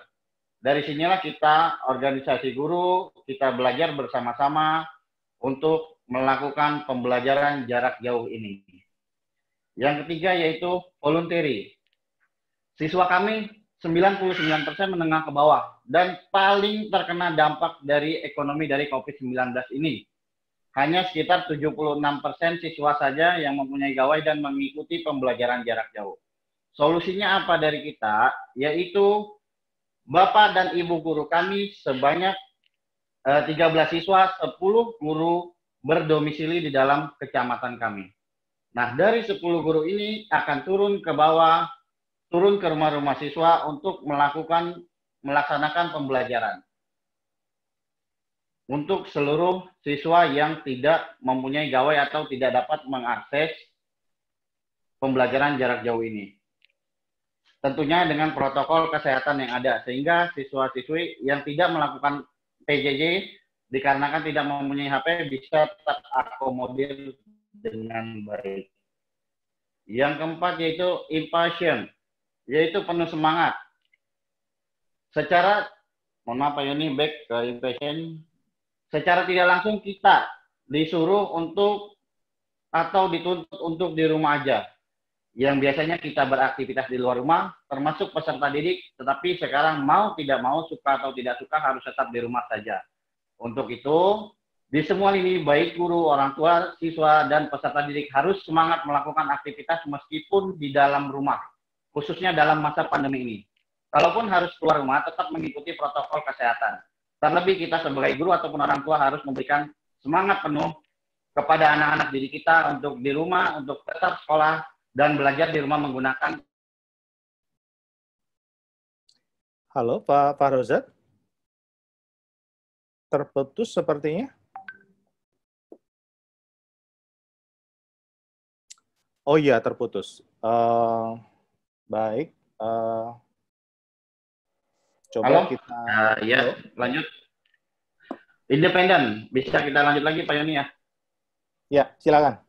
Dari sinilah kita organisasi guru, kita belajar bersama-sama untuk melakukan pembelajaran jarak jauh ini. Yang ketiga yaitu voluntary. Siswa kami 99% menengah ke bawah dan paling terkena dampak dari ekonomi dari COVID-19 ini. Hanya sekitar 76% siswa saja yang mempunyai gawai dan mengikuti pembelajaran jarak jauh. Solusinya apa dari kita? Yaitu Bapak dan Ibu guru kami sebanyak 13 siswa, 10 guru berdomisili di dalam kecamatan kami. Nah, dari 10 guru ini akan turun ke bawah, turun ke rumah-rumah siswa untuk melaksanakan pembelajaran. Untuk seluruh siswa yang tidak mempunyai gawai atau tidak dapat mengakses pembelajaran jarak jauh ini. Tentunya dengan protokol kesehatan yang ada, sehingga siswa-siswi yang tidak melakukan PJJ dikarenakan tidak mempunyai HP bisa terakomodir dengan baik. Yang keempat yaitu impassion, yaitu penuh semangat. Secara, mohon maaf Pak Yoni, back ke impassion. Secara tidak langsung kita disuruh untuk atau dituntut untuk di rumah aja. Yang biasanya kita beraktivitas di luar rumah, termasuk peserta didik, tetapi sekarang mau tidak mau, suka atau tidak suka harus tetap di rumah saja. Untuk itu, di semua lini baik guru, orang tua, siswa, dan peserta didik harus semangat melakukan aktivitas meskipun di dalam rumah, khususnya dalam masa pandemi ini. Kalaupun harus keluar rumah, tetap mengikuti protokol kesehatan. Terlebih kita sebagai guru ataupun orang tua harus memberikan semangat penuh kepada anak-anak didik kita untuk di rumah, untuk tetap sekolah, dan belajar di rumah menggunakan. Halo Pak Fahrozat, terputus sepertinya. Oh iya, terputus. Baik. Coba Halo? kita. Ya, lanjut. Independen, bisa kita lanjut lagi Pak Yoni ya? Ya, silakan.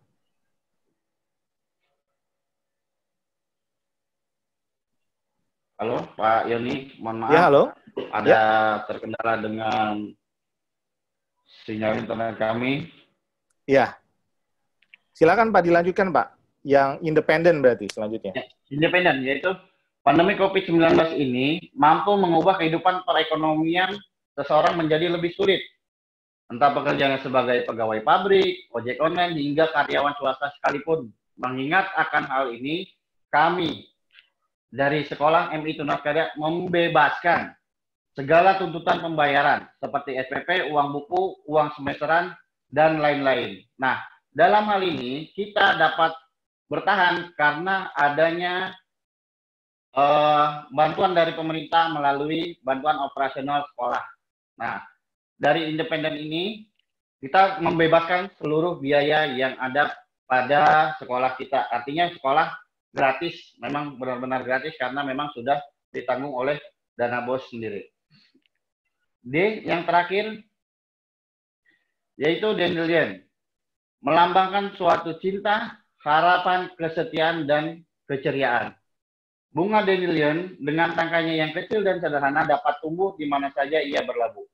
Halo Pak Yoni, mohon maaf. Ya, halo. Ada terkendala dengan sinyal internet kami. Ya. Silakan Pak, dilanjutkan Pak. Yang independen berarti selanjutnya. Ya, independen, yaitu pandemi COVID-19 ini mampu mengubah kehidupan perekonomian seseorang menjadi lebih sulit. Entah pekerjaannya sebagai pegawai pabrik, ojek online, hingga karyawan swasta sekalipun. Mengingat akan hal ini, kami dari Sekolah MI Tunaskarya membebaskan segala tuntutan pembayaran seperti SPP, uang buku, uang semesteran, dan lain-lain. Nah, dalam hal ini kita dapat bertahan karena adanya bantuan dari pemerintah melalui bantuan operasional sekolah. Nah, dari independen ini kita membebaskan seluruh biaya yang ada pada sekolah kita. Artinya sekolah gratis, memang benar-benar gratis karena memang sudah ditanggung oleh dana BOS sendiri. D, yang terakhir, yaitu dandelion. Melambangkan suatu cinta, harapan, kesetiaan, dan keceriaan. Bunga dandelion dengan tangkainya yang kecil dan sederhana dapat tumbuh di mana saja ia berlabuh.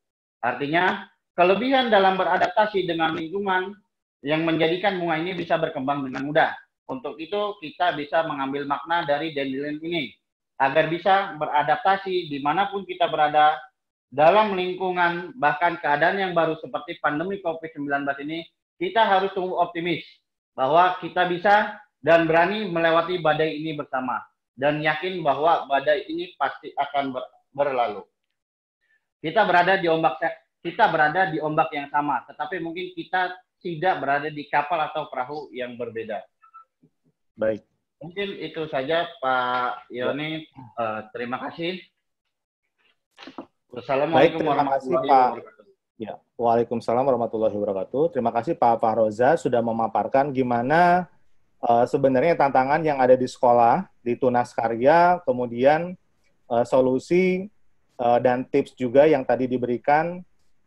Artinya, kelebihan dalam beradaptasi dengan lingkungan yang menjadikan bunga ini bisa berkembang dengan mudah. Untuk itu, kita bisa mengambil makna dari dandelion ini, agar bisa beradaptasi dimanapun kita berada, dalam lingkungan, bahkan keadaan yang baru seperti pandemi COVID-19 ini, kita harus tumbuh optimis bahwa kita bisa dan berani melewati badai ini bersama. Dan yakin bahwa badai ini pasti akan berlalu. Kita berada di ombak yang sama, tetapi mungkin kita tidak berada di kapal atau perahu yang berbeda. Baik. Mungkin itu saja Pak Yoni. Terima kasih. Wassalamualaikum warahmatullahi wabarakatuh. Ya, Waalaikumsalam warahmatullahi wabarakatuh. Terima kasih Pak Fahrozat sudah memaparkan gimana sebenarnya tantangan yang ada di sekolah, di Tunaskarya, kemudian solusi dan tips juga yang tadi diberikan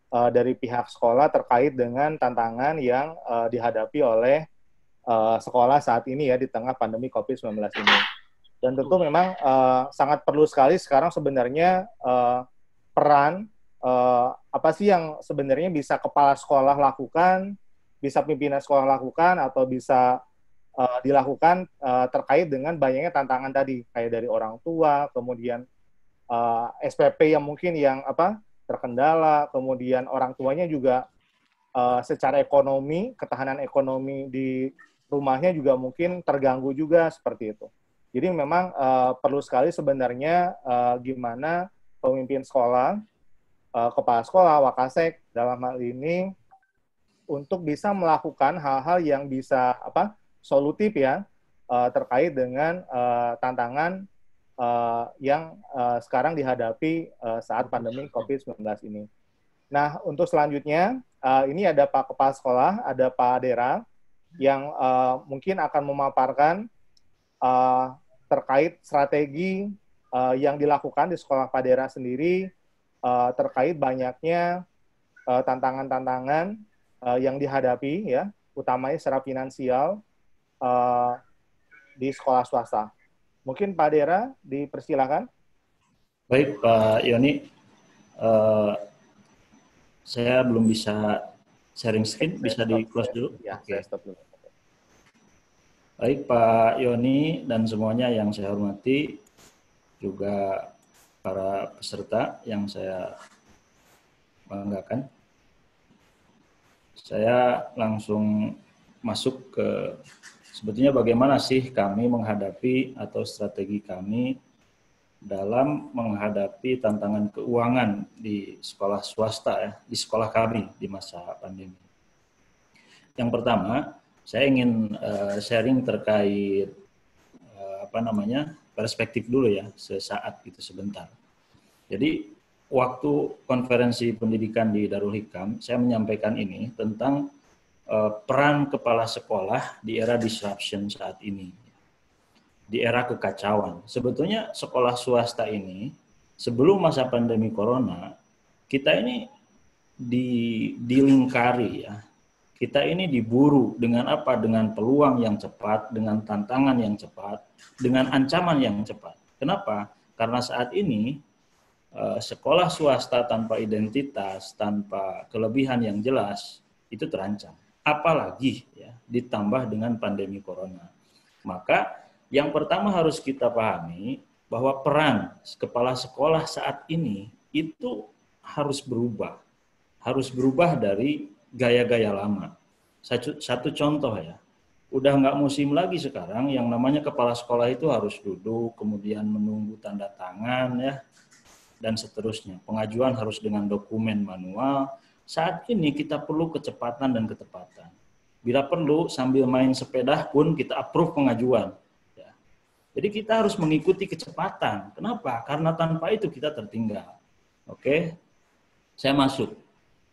dari pihak sekolah terkait dengan tantangan yang dihadapi oleh sekolah saat ini ya di tengah pandemi COVID-19 ini. Dan tentu memang sangat perlu sekali sekarang sebenarnya peran apa sih yang sebenarnya bisa kepala sekolah lakukan, bisa pimpinan sekolah lakukan, atau bisa dilakukan terkait dengan banyaknya tantangan tadi, kayak dari orang tua, kemudian SPP yang mungkin yang terkendala, kemudian orang tuanya juga secara ekonomi, ketahanan ekonomi di rumahnya juga mungkin terganggu juga seperti itu. Jadi memang perlu sekali sebenarnya gimana pemimpin sekolah, kepala sekolah, wakasek dalam hal ini untuk bisa melakukan hal-hal yang bisa solutif ya terkait dengan tantangan yang sekarang dihadapi saat pandemi COVID-19 ini. Nah, untuk selanjutnya ini ada Pak Kepala Sekolah, ada Pak Dera yang mungkin akan memaparkan terkait strategi yang dilakukan di sekolah Pak Dera sendiri terkait banyaknya tantangan-tantangan yang dihadapi ya, utamanya secara finansial di sekolah swasta. Mungkin Pak Dera dipersilakan. Baik Pak Yoni, saya belum bisa sharing screen, bisa di close dulu? Ya, Oke. saya stop dulu. Baik Pak Yoni dan semuanya yang saya hormati, juga para peserta yang saya banggakan. Saya langsung masuk ke sebetulnya bagaimana sih kami menghadapi atau strategi kami dalam menghadapi tantangan keuangan di sekolah swasta ya, di sekolah kami di masa pandemi. Yang pertama, saya ingin sharing terkait perspektif dulu ya, sesaat gitu sebentar. Jadi waktu konferensi pendidikan di Darul Hikam, saya menyampaikan ini tentang peran kepala sekolah di era disruption saat ini, di era kekacauan. Sebetulnya sekolah swasta ini sebelum masa pandemi corona, kita ini dilingkari ya. Kita ini diburu dengan apa? Dengan peluang yang cepat, dengan tantangan yang cepat, dengan ancaman yang cepat. Kenapa? Karena saat ini sekolah swasta tanpa identitas, tanpa kelebihan yang jelas, itu terancam. Apalagi ya, ditambah dengan pandemi corona. Maka yang pertama harus kita pahami bahwa peran kepala sekolah saat ini itu harus berubah. Harus berubah dari gaya-gaya lama. Satu contoh ya, udah nggak musim lagi sekarang yang namanya kepala sekolah itu harus duduk, kemudian menunggu tanda tangan ya, dan seterusnya. Pengajuan harus dengan dokumen manual. Saat ini kita perlu kecepatan dan ketepatan. Bila perlu sambil main sepeda pun kita approve pengajuan. Ya. Jadi kita harus mengikuti kecepatan. Kenapa? Karena tanpa itu kita tertinggal. Oke, saya masuk.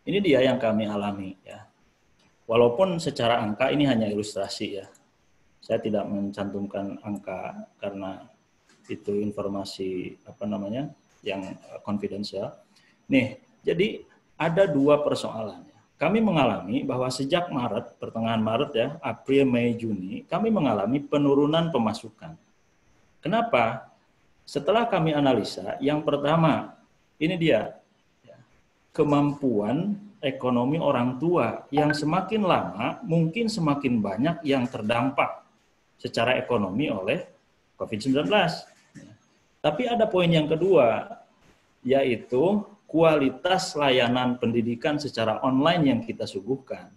Ini dia yang kami alami ya. Walaupun secara angka ini hanya ilustrasi ya. Saya tidak mencantumkan angka karena itu informasi yang konfidensial. Nih, jadi ada dua persoalan. Kami mengalami bahwa sejak Maret, pertengahan Maret ya, April, Mei, Juni, kami mengalami penurunan pemasukan. Kenapa? Setelah kami analisa, yang pertama, ini dia, kemampuan ekonomi orang tua yang semakin lama mungkin semakin banyak yang terdampak secara ekonomi oleh COVID-19. Tapi ada poin yang kedua, yaitu kualitas layanan pendidikan secara online yang kita suguhkan.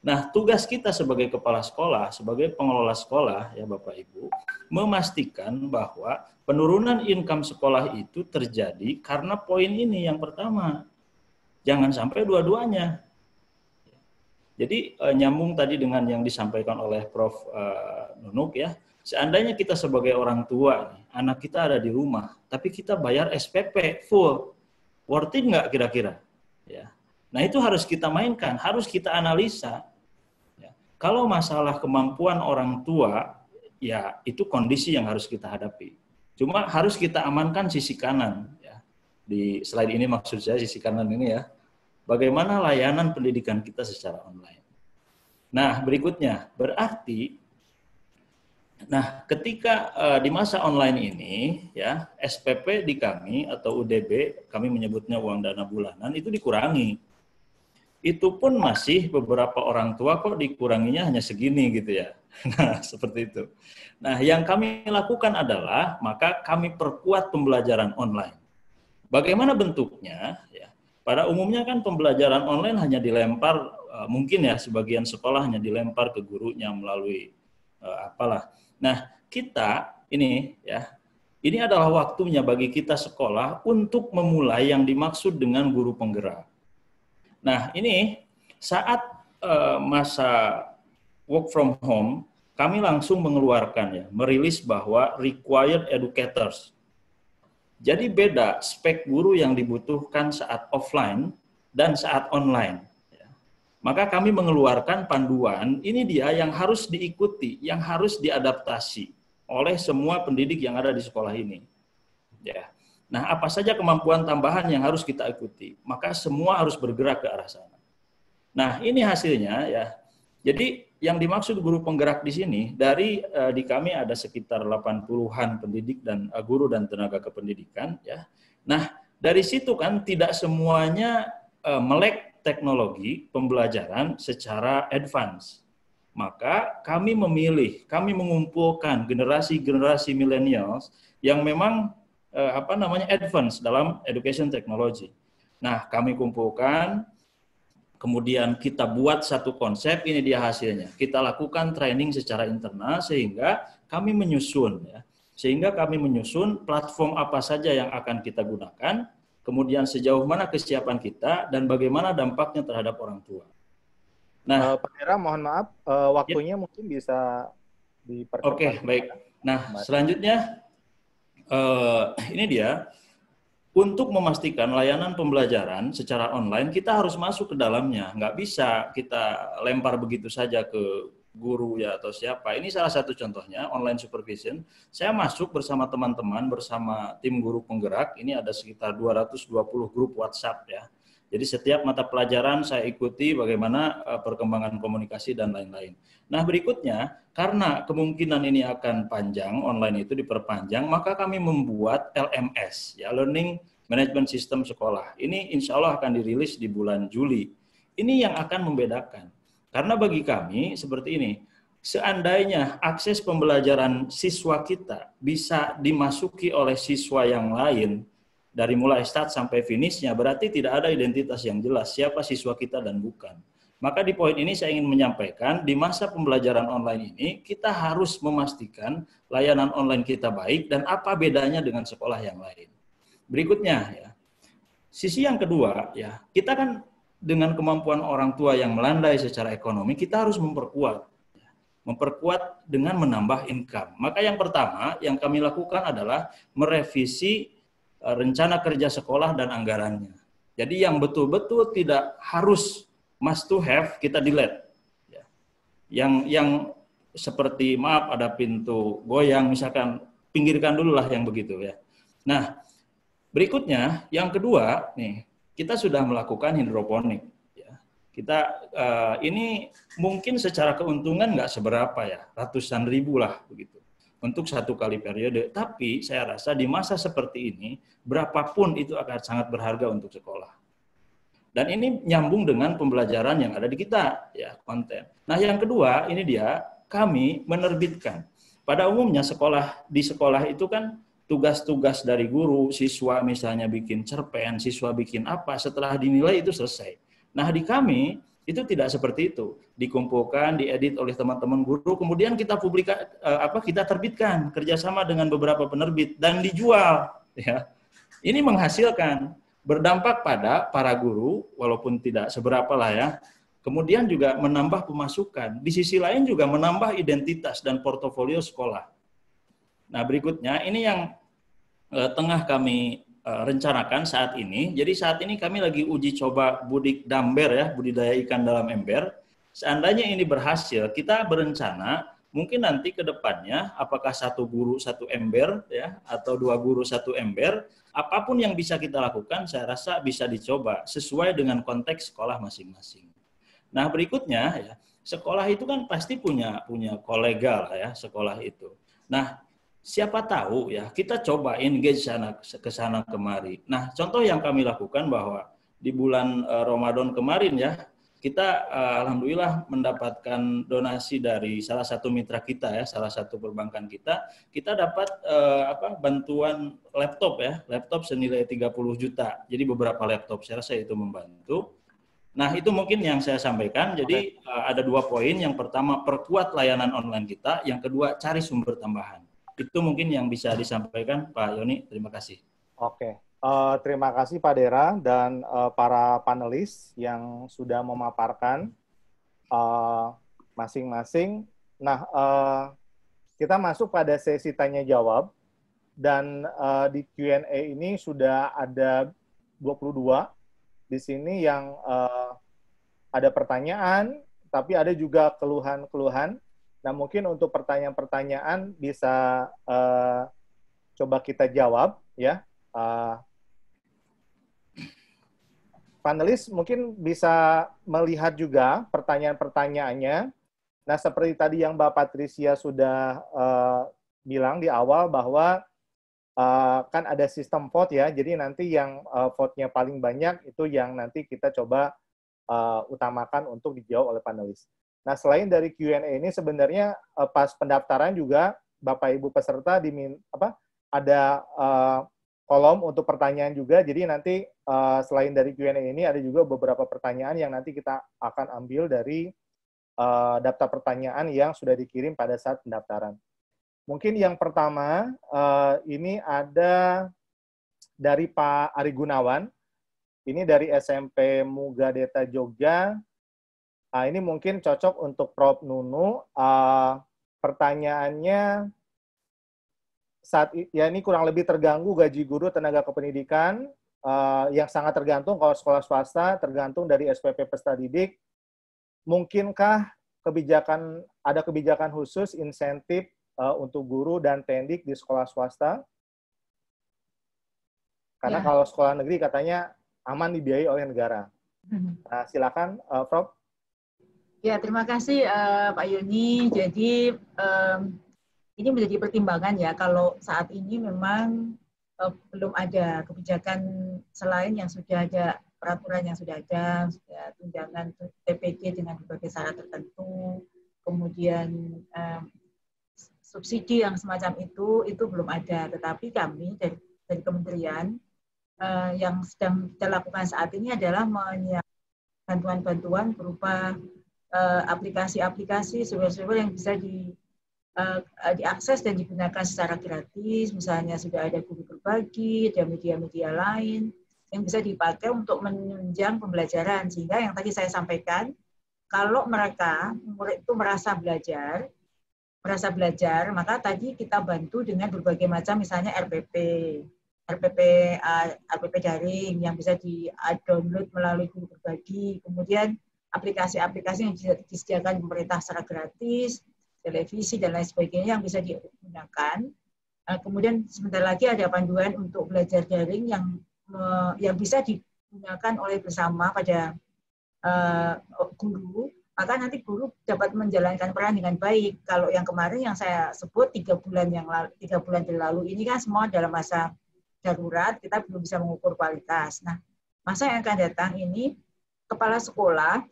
Nah, tugas kita sebagai kepala sekolah, sebagai pengelola sekolah, ya Bapak Ibu, memastikan bahwa penurunan income sekolah itu terjadi karena poin ini yang pertama. Jangan sampai dua-duanya. Jadi nyambung tadi dengan yang disampaikan oleh Prof. Nunuk ya, seandainya kita sebagai orang tua, anak kita ada di rumah, tapi kita bayar SPP full, worth it nggak kira-kira? Ya. Nah itu harus kita mainkan, harus kita analisa. Ya. Kalau masalah kemampuan orang tua, ya itu kondisi yang harus kita hadapi. Cuma harus kita amankan sisi kanan. Ya. Di slide ini maksud saya sisi kanan ini ya. Bagaimana layanan pendidikan kita secara online. Nah berikutnya, berarti ketika di masa online ini, ya SPP di kami atau UDB, kami menyebutnya uang dana bulanan, itu dikurangi. Itu pun masih beberapa orang tua kok dikuranginya hanya segini gitu ya. Nah, seperti itu. Nah, yang kami lakukan adalah, maka kami perkuat pembelajaran online. Bagaimana bentuknya? Ya, pada umumnya kan pembelajaran online hanya dilempar, mungkin ya sebagian sekolah hanya dilempar ke gurunya melalui apalah. Nah, kita ini ya, ini adalah waktunya bagi kita sekolah untuk memulai yang dimaksud dengan guru penggerak. Nah, ini saat masa work from home, kami langsung mengeluarkan ya, merilis bahwa required educators. Jadi beda spek guru yang dibutuhkan saat offline dan saat online. Maka kami mengeluarkan panduan, ini dia yang harus diikuti, yang harus diadaptasi oleh semua pendidik yang ada di sekolah ini. Ya. Nah, apa saja kemampuan tambahan yang harus kita ikuti? Maka semua harus bergerak ke arah sana. Nah, ini hasilnya ya. Jadi yang dimaksud guru penggerak di sini, di kami ada sekitar 80-an pendidik dan guru dan tenaga kependidikan. Ya. Nah, dari situ kan tidak semuanya melek teknologi pembelajaran secara advance. Maka kami mengumpulkan generasi-generasi millennials yang memang advance dalam education technology. Nah, kami kumpulkan, kemudian kita buat satu konsep, ini dia hasilnya. Kita lakukan training secara internal sehingga kami menyusun platform apa saja yang akan kita gunakan, kemudian sejauh mana kesiapan kita dan bagaimana dampaknya terhadap orang tua. Nah, Pak Hera, mohon maaf, waktunya mungkin bisa dipercepat. Oke, baik. Nah, selanjutnya ini dia, untuk memastikan layanan pembelajaran secara online, kita harus masuk ke dalamnya. Nggak bisa kita lempar begitu saja ke guru ya atau siapa. Ini salah satu contohnya, online supervision. Saya masuk bersama teman-teman, bersama tim guru penggerak. Ini ada sekitar 220 grup WhatsApp ya. Jadi setiap mata pelajaran saya ikuti bagaimana perkembangan komunikasi dan lain-lain. Nah berikutnya, karena kemungkinan ini akan panjang, online itu diperpanjang, maka kami membuat LMS, ya Learning Management System Sekolah. Ini insya Allah akan dirilis di bulan Juli. Ini yang akan membedakan. Karena bagi kami seperti ini, seandainya akses pembelajaran siswa kita bisa dimasuki oleh siswa yang lain, dari mulai start sampai finishnya, berarti tidak ada identitas yang jelas siapa siswa kita dan bukan. Maka di poin ini saya ingin menyampaikan, di masa pembelajaran online ini, kita harus memastikan layanan online kita baik dan apa bedanya dengan sekolah yang lain. Berikutnya, ya, sisi yang kedua, ya, kita kan dengan kemampuan orang tua yang melandai secara ekonomi, kita harus memperkuat dengan menambah income. Maka yang pertama yang kami lakukan adalah merevisi rencana kerja sekolah dan anggarannya. Jadi yang betul-betul tidak harus must to have kita delete. Yang seperti maaf ada pintu goyang misalkan, pinggirkan dulu lah yang begitu ya. Nah berikutnya yang kedua nih, kita sudah melakukan hidroponik. Ya. Kita ini mungkin secara keuntungan nggak seberapa ya, ratusan ribu lah begitu untuk satu kali periode. Tapi saya rasa di masa seperti ini, berapapun itu akan sangat berharga untuk sekolah. Dan ini nyambung dengan pembelajaran yang ada di kita, ya konten. Nah yang kedua, ini dia, kami menerbitkan. Pada umumnya di sekolah itu kan tugas-tugas dari guru, siswa misalnya bikin cerpen, siswa bikin apa, setelah dinilai itu selesai. Nah di kami, itu tidak seperti itu. Dikumpulkan, diedit oleh teman-teman guru, kemudian kita kita terbitkan kerjasama dengan beberapa penerbit dan dijual. Ya. Ini menghasilkan, berdampak pada para guru, walaupun tidak seberapa lah ya. Kemudian juga menambah pemasukan. Di sisi lain juga menambah identitas dan portofolio sekolah. Nah berikutnya, ini yang tengah kami rencanakan saat ini. Jadi saat ini kami lagi uji coba budik damber ya, budidaya ikan dalam ember. Seandainya ini berhasil, kita berencana mungkin nanti ke depannya apakah satu guru satu ember ya atau dua guru satu ember, apapun yang bisa kita lakukan saya rasa bisa dicoba sesuai dengan konteks sekolah masing-masing. Nah, berikutnya ya, sekolah itu kan pasti punya kolega lah ya, sekolah itu. Nah, siapa tahu ya kita coba engage ke sana kemari. Nah, contoh yang kami lakukan bahwa di bulan Ramadan kemarin ya, kita alhamdulillah mendapatkan donasi dari salah satu mitra kita ya, salah satu perbankan kita dapat bantuan laptop ya, laptop senilai 30 juta. Jadi beberapa laptop, saya rasa itu membantu. Nah, itu mungkin yang saya sampaikan. Jadi ada 2 poin. Yang pertama, perkuat layanan online kita. Yang kedua, cari sumber tambahan. Itu mungkin yang bisa disampaikan Pak Yoni. Terima kasih. Oke, terima kasih Pak Dera dan para panelis yang sudah memaparkan masing-masing. Nah, kita masuk pada sesi tanya jawab dan di Q&A ini sudah ada 22 di sini yang ada pertanyaan, tapi ada juga keluhan-keluhan. Nah, mungkin untuk pertanyaan-pertanyaan bisa coba kita jawab ya. Panelis mungkin bisa melihat juga pertanyaan-pertanyaannya. Nah, seperti tadi yang Mbak Patricia sudah bilang di awal bahwa kan ada sistem vote ya, jadi nanti yang vote-nya paling banyak itu yang nanti kita coba utamakan untuk dijawab oleh panelis. Nah, selain dari Q&A ini sebenarnya pas pendaftaran juga Bapak Ibu peserta ada kolom untuk pertanyaan juga. Jadi nanti selain dari Q&A ini ada juga beberapa pertanyaan yang nanti kita akan ambil dari daftar pertanyaan yang sudah dikirim pada saat pendaftaran. Mungkin yang pertama ini ada dari Pak Ari Gunawan. Ini dari SMP Mugadeta Jogja. Ini mungkin cocok untuk Prof. Nunu. Pertanyaannya, ya ini kurang lebih terganggu gaji guru tenaga kependidikan yang sangat tergantung kalau sekolah swasta tergantung dari SPP peserta didik. Mungkinkah ada kebijakan khusus insentif untuk guru dan pendik di sekolah swasta? Karena kalau sekolah negeri katanya aman dibiayai oleh negara. Nah, silakan, Prof. Ya, terima kasih Pak Yoni. Jadi ini menjadi pertimbangan ya kalau saat ini memang belum ada kebijakan selain yang sudah ada, peraturan yang sudah ada, tunjangan TPD dengan berbagai syarat tertentu, kemudian subsidi yang semacam itu belum ada. Tetapi kami dari kementerian yang sedang kita lakukan saat ini adalah menyiapkan bantuan-bantuan berupa aplikasi-aplikasi, software yang bisa diakses dan digunakan secara gratis. Misalnya sudah ada Guru Berbagi, ada media-media lain yang bisa dipakai untuk menunjang pembelajaran. Sehingga yang tadi saya sampaikan, kalau murid itu merasa belajar, maka tadi kita bantu dengan berbagai macam, misalnya RPP daring yang bisa di-download melalui Guru Berbagi, kemudian aplikasi-aplikasi yang disediakan pemerintah secara gratis, televisi dan lain sebagainya yang bisa digunakan. Kemudian sebentar lagi ada panduan untuk belajar daring yang bisa digunakan oleh bersama pada guru. Maka nanti guru dapat menjalankan peran dengan baik. Kalau yang kemarin yang saya sebut 3 bulan lalu ini kan semua dalam masa darurat, kita belum bisa mengukur kualitas. Nah, masa yang akan datang ini kepala sekolah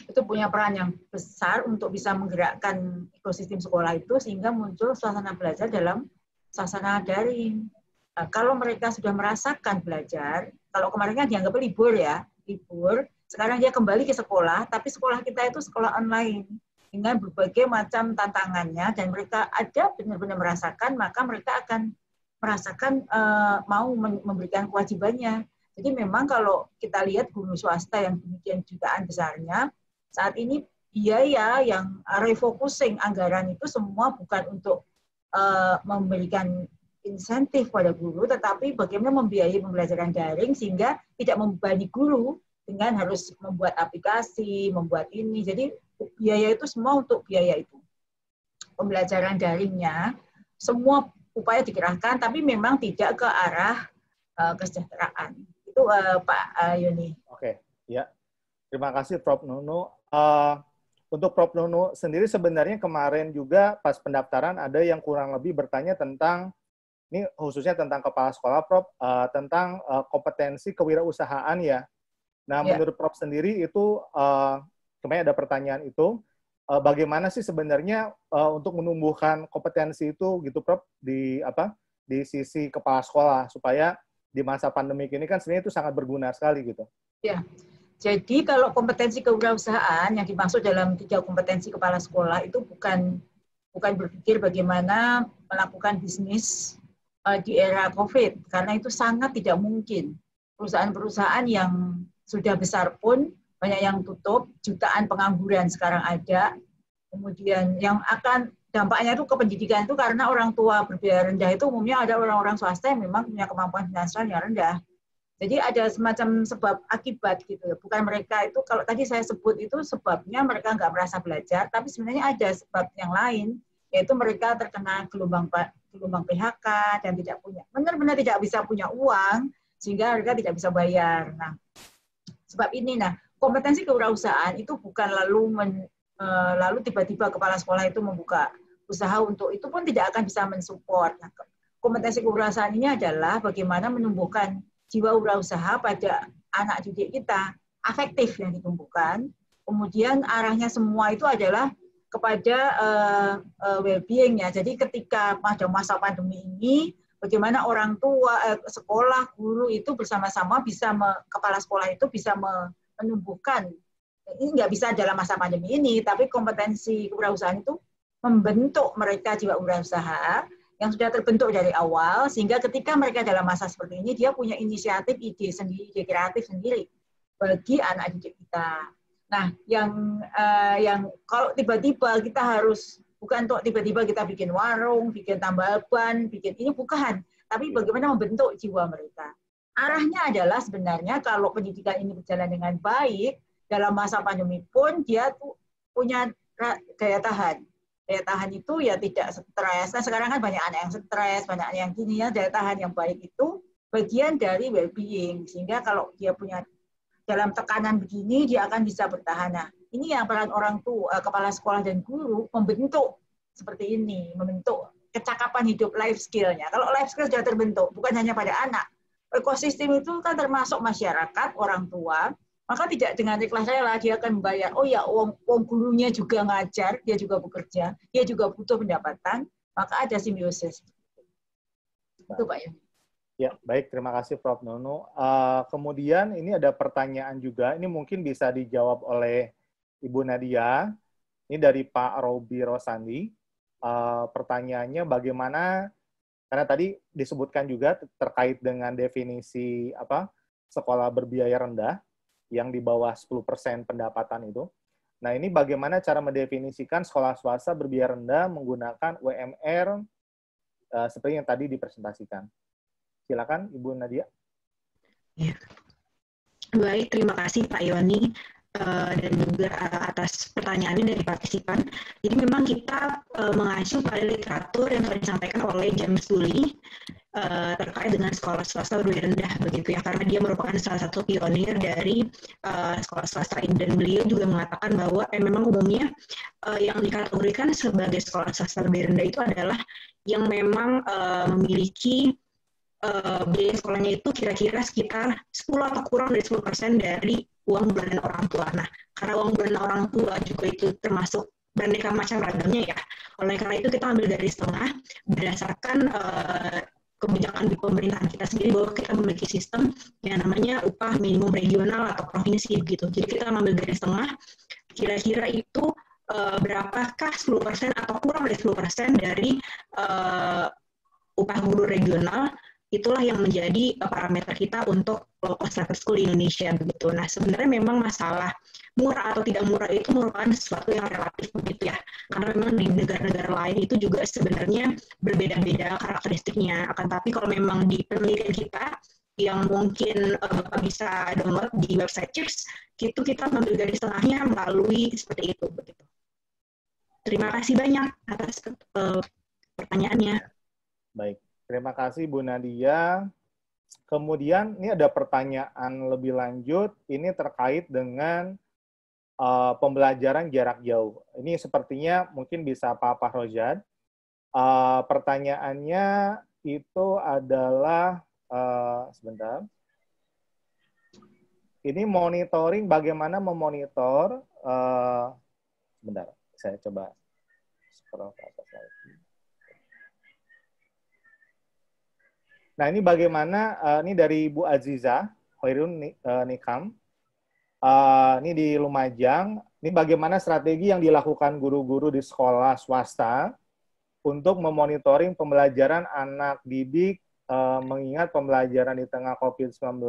itu punya peran yang besar untuk bisa menggerakkan ekosistem sekolah itu sehingga muncul suasana belajar dalam suasana daring. Nah, kalau mereka sudah merasakan belajar, kalau kemarin kan dianggap libur, sekarang dia kembali ke sekolah, tapi sekolah kita itu sekolah online dengan berbagai macam tantangannya dan mereka ada benar-benar merasakan, maka mereka akan merasakan mau memberikan kewajibannya. Jadi memang kalau kita lihat guru swasta yang demikian jutaan besarnya, saat ini biaya yang refocusing anggaran itu semua bukan untuk memberikan insentif pada guru, tetapi bagaimana membiayai pembelajaran daring sehingga tidak membebani guru dengan harus membuat aplikasi, membuat ini. Jadi biaya itu semua untuk biaya itu. Pembelajaran daringnya, semua upaya dikerahkan, tapi memang tidak ke arah kesejahteraan. Itu Pak Yoni. Oke, ya. Terima kasih Prof. Nunu. Untuk Prof. Nunu sendiri sebenarnya kemarin juga pas pendaftaran ada yang kurang lebih bertanya tentang, ini khususnya tentang kepala sekolah Prof, tentang kompetensi kewirausahaan ya. Nah, menurut Prof sendiri itu, kemarin ada pertanyaan itu, bagaimana sih sebenarnya untuk menumbuhkan kompetensi itu gitu Prof di sisi kepala sekolah supaya di masa pandemi ini kan sebenarnya itu sangat berguna sekali gitu. Ya. Jadi kalau kompetensi kewirausahaan yang dimaksud dalam 3 kompetensi kepala sekolah itu bukan berpikir bagaimana melakukan bisnis di era COVID, karena itu sangat tidak mungkin. Perusahaan-perusahaan yang sudah besar pun banyak yang tutup, jutaan pengangguran sekarang ada. Kemudian yang akan dampaknya itu ke pendidikan itu karena orang tua berbiaya rendah itu umumnya ada orang-orang swasta yang memang punya kemampuan finansial yang rendah. Jadi ada semacam sebab akibat gitu ya. Bukan mereka itu, kalau tadi saya sebut itu sebabnya mereka nggak merasa belajar, tapi sebenarnya ada sebab yang lain, yaitu mereka terkena gelombang PHK dan tidak punya, benar-benar tidak bisa punya uang, sehingga mereka tidak bisa bayar. Nah, sebab ini, kompetensi kewirausahaan itu bukan lalu tiba-tiba kepala sekolah itu membuka usaha untuk itu pun tidak akan bisa mensupport. Nah, kompetensi kewirausahaan ini adalah bagaimana menumbuhkan jiwa wirausaha pada anak didik kita, afektif yang ditumbuhkan. Kemudian arahnya semua itu adalah kepada well-being ya. Jadi ketika pada masa pandemi ini, bagaimana orang tua, sekolah, guru itu bersama-sama bisa, kepala sekolah itu bisa menumbuhkan, ini nggak bisa dalam masa pandemi ini, tapi kompetensi kewirausahaan itu membentuk mereka jiwa wirausaha yang sudah terbentuk dari awal, sehingga ketika mereka dalam masa seperti ini, dia punya inisiatif, ide sendiri, ide kreatif sendiri bagi anak didik kita. Nah, yang kalau tiba-tiba kita harus Bukan untuk tiba-tiba kita bikin warung, bikin tambal ban, bikin ini, bukan. Tapi bagaimana membentuk jiwa mereka. Arahnya adalah sebenarnya kalau pendidikan ini berjalan dengan baik, dalam masa pandemi pun dia tuh punya daya tahan. Daya tahan itu ya tidak stres. Nah sekarang kan banyak anak yang stres, banyak anak yang gini ya, daya tahan yang baik itu bagian dari well-being. Sehingga kalau dia punya dalam tekanan begini, dia akan bisa bertahan. Nah, ini yang peran orang tua, kepala sekolah dan guru membentuk seperti ini, membentuk kecakapan hidup, life skill-nya. Kalau life skill sudah terbentuk, bukan hanya pada anak. Ekosistem itu kan termasuk masyarakat, orang tua, maka tidak dengan ikhlas rela dia akan membayar, oh ya, uang gurunya juga ngajar, dia juga bekerja, dia juga butuh pendapatan, maka ada simbiosis. Itu Pak Yoni. Ya, baik. Terima kasih Prof. Nunu. Kemudian ini ada pertanyaan juga. Ini mungkin bisa dijawab oleh Ibu Nadia. Ini dari Pak Robi Rosandi. Pertanyaannya bagaimana, karena tadi disebutkan juga terkait dengan definisi sekolah berbiaya rendah yang di bawah 10% pendapatan itu. Nah, ini bagaimana cara mendefinisikan sekolah swasta berbiaya rendah menggunakan UMR seperti yang tadi dipresentasikan. Silakan Ibu Nadia. Ya. Baik, terima kasih Pak Yoni dan juga atas pertanyaannya dari partisipan. Jadi memang kita mengacu pada literatur yang telah disampaikan oleh James Dooley terkait dengan sekolah swasta berbiaya rendah begitu ya, karena dia merupakan salah satu pionir dari sekolah swasta ini, dan beliau juga mengatakan bahwa memang umumnya yang dikategorikan sebagai sekolah swasta berbiaya rendah itu adalah yang memang memiliki biaya sekolahnya itu kira-kira sekitar 10 atau kurang dari 10% dari uang bulanan orang tua. Nah, karena uang bulanan orang tua juga itu termasuk beraneka macam ragamnya ya. Oleh karena itu kita ambil dari setengah berdasarkan kebijakan di pemerintahan kita sendiri bahwa kita memiliki sistem yang namanya upah minimum regional atau provinsi begitu. Jadi kita ambil dari setengah, kira-kira itu berapakah 10% atau kurang dari 10% dari upah guru regional. Itulah yang menjadi parameter kita untuk low cost private school di Indonesia begitu. Nah, sebenarnya memang masalah murah atau tidak murah itu merupakan sesuatu yang relatif begitu ya. Karena memang di negara-negara lain itu juga sebenarnya berbeda-beda karakteristiknya. Akan tapi kalau memang di penelitian kita yang mungkin Bapak bisa download di website CHIPS, itu kita mengambil garis tengahnya melalui seperti itu begitu. Terima kasih banyak atas pertanyaannya. Baik. Terima kasih Bu Nadia. Kemudian ini ada pertanyaan lebih lanjut, ini terkait dengan pembelajaran jarak jauh. Ini sepertinya mungkin bisa Pak Fahrozad. Pertanyaannya itu adalah, sebentar. Ini monitoring, bagaimana memonitor, sebentar, saya coba scroll ke atas lagi. Nah, ini bagaimana, ini dari Bu Aziza, Hoirun Nikam, ini di Lumajang, ini bagaimana strategi yang dilakukan guru-guru di sekolah swasta untuk memonitoring pembelajaran anak didik, mengingat pembelajaran di tengah COVID-19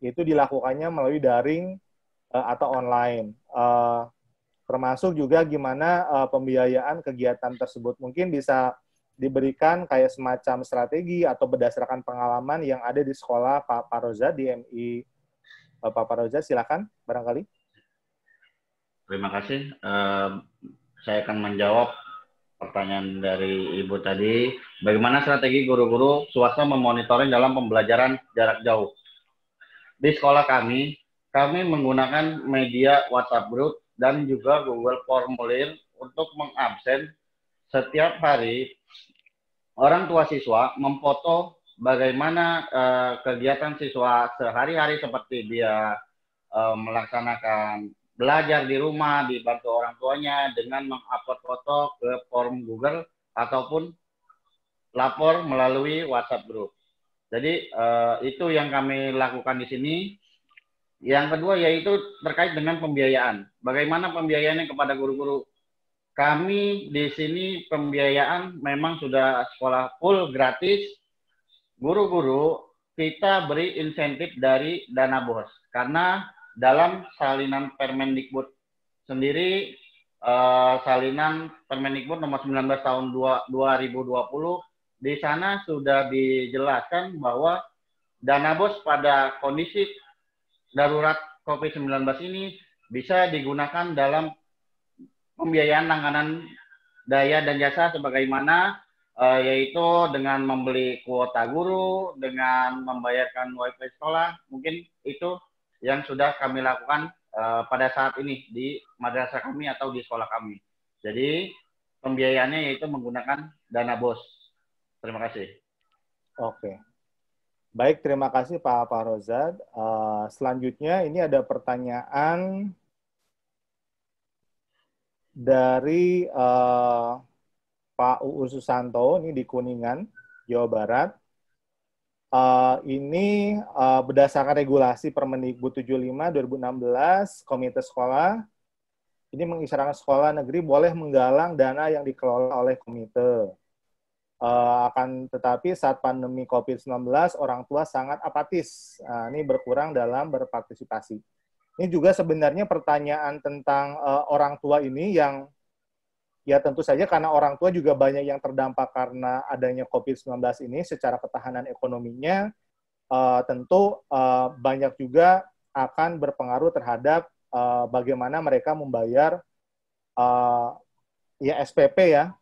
itu dilakukannya melalui daring atau online. Termasuk juga gimana pembiayaan kegiatan tersebut. Mungkin bisa diberikan kayak semacam strategi atau berdasarkan pengalaman yang ada di sekolah Pak Fahrozad di MI. Pak Fahrozad, silakan barangkali. Terima kasih. Saya akan menjawab pertanyaan dari Ibu tadi. Bagaimana strategi guru-guru swasta memonitoring dalam pembelajaran jarak jauh? Di sekolah kami menggunakan media WhatsApp Group dan juga Google Formulir untuk mengabsen setiap hari. Orang tua siswa memfoto bagaimana kegiatan siswa sehari-hari, seperti dia melaksanakan belajar di rumah, dibantu orang tuanya dengan mengupload foto ke form Google ataupun lapor melalui WhatsApp Group. Jadi itu yang kami lakukan di sini. Yang kedua yaitu terkait dengan pembiayaan. Bagaimana pembiayaannya kepada guru-guru? Kami di sini pembiayaan memang sudah sekolah full gratis. Guru-guru kita beri insentif dari dana BOS. Karena dalam salinan Permendikbud sendiri salinan Permendikbud nomor 19 tahun 2020. Di sana sudah dijelaskan bahwa dana BOS pada kondisi darurat COVID-19 ini bisa digunakan dalam pembiayaan langganan daya dan jasa sebagaimana yaitu dengan membeli kuota guru, dengan membayarkan wifi sekolah. Mungkin itu yang sudah kami lakukan pada saat ini di madrasah kami atau di sekolah kami. Jadi pembiayaannya yaitu menggunakan dana BOS. Terima kasih. Oke. Baik, terima kasih Pak Fahrozad. Selanjutnya ini ada pertanyaan dari Pak Uu Susanto, ini di Kuningan, Jawa Barat. Ini berdasarkan regulasi Permendikbud 75 2016, Komite Sekolah ini mengisyaratkan sekolah negeri boleh menggalang dana yang dikelola oleh komite. Akan tetapi saat pandemi COVID-19, orang tua sangat apatis. Ini berkurang dalam berpartisipasi. Ini juga sebenarnya pertanyaan tentang orang tua ini yang ya tentu saja karena orang tua juga banyak yang terdampak karena adanya COVID-19 ini secara ketahanan ekonominya tentu banyak juga akan berpengaruh terhadap bagaimana mereka membayar ya SPP ya,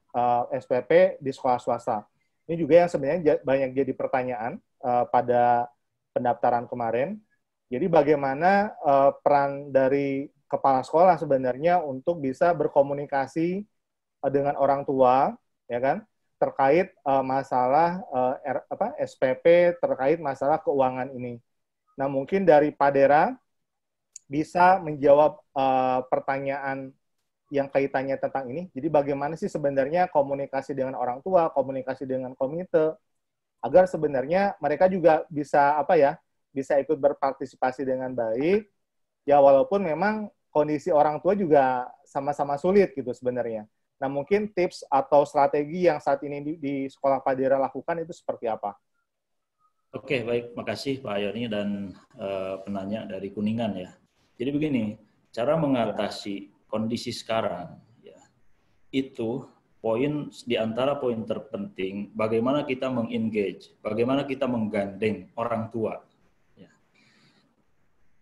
SPP di sekolah swasta. Ini juga yang sebenarnya banyak jadi pertanyaan pada pendaftaran kemarin. Jadi bagaimana peran dari kepala sekolah sebenarnya untuk bisa berkomunikasi dengan orang tua, ya kan, terkait masalah SPP, terkait masalah keuangan ini. Nah, mungkin dari Pak Dera bisa menjawab pertanyaan yang kaitannya tentang ini. Jadi bagaimana sih sebenarnya komunikasi dengan orang tua, komunikasi dengan komite, agar sebenarnya mereka juga bisa bisa ikut berpartisipasi dengan baik. Ya walaupun memang kondisi orang tua juga sama-sama sulit gitu sebenarnya. Nah mungkin tips atau strategi yang saat ini di sekolah Pak Dera lakukan itu seperti apa? Oke, baik. Makasih Pak Yoni dan penanya dari Kuningan ya. Jadi begini, cara mengatasi kondisi sekarang ya, itu di antara poin terpenting bagaimana kita mengengage, bagaimana kita menggandeng orang tua. Ya.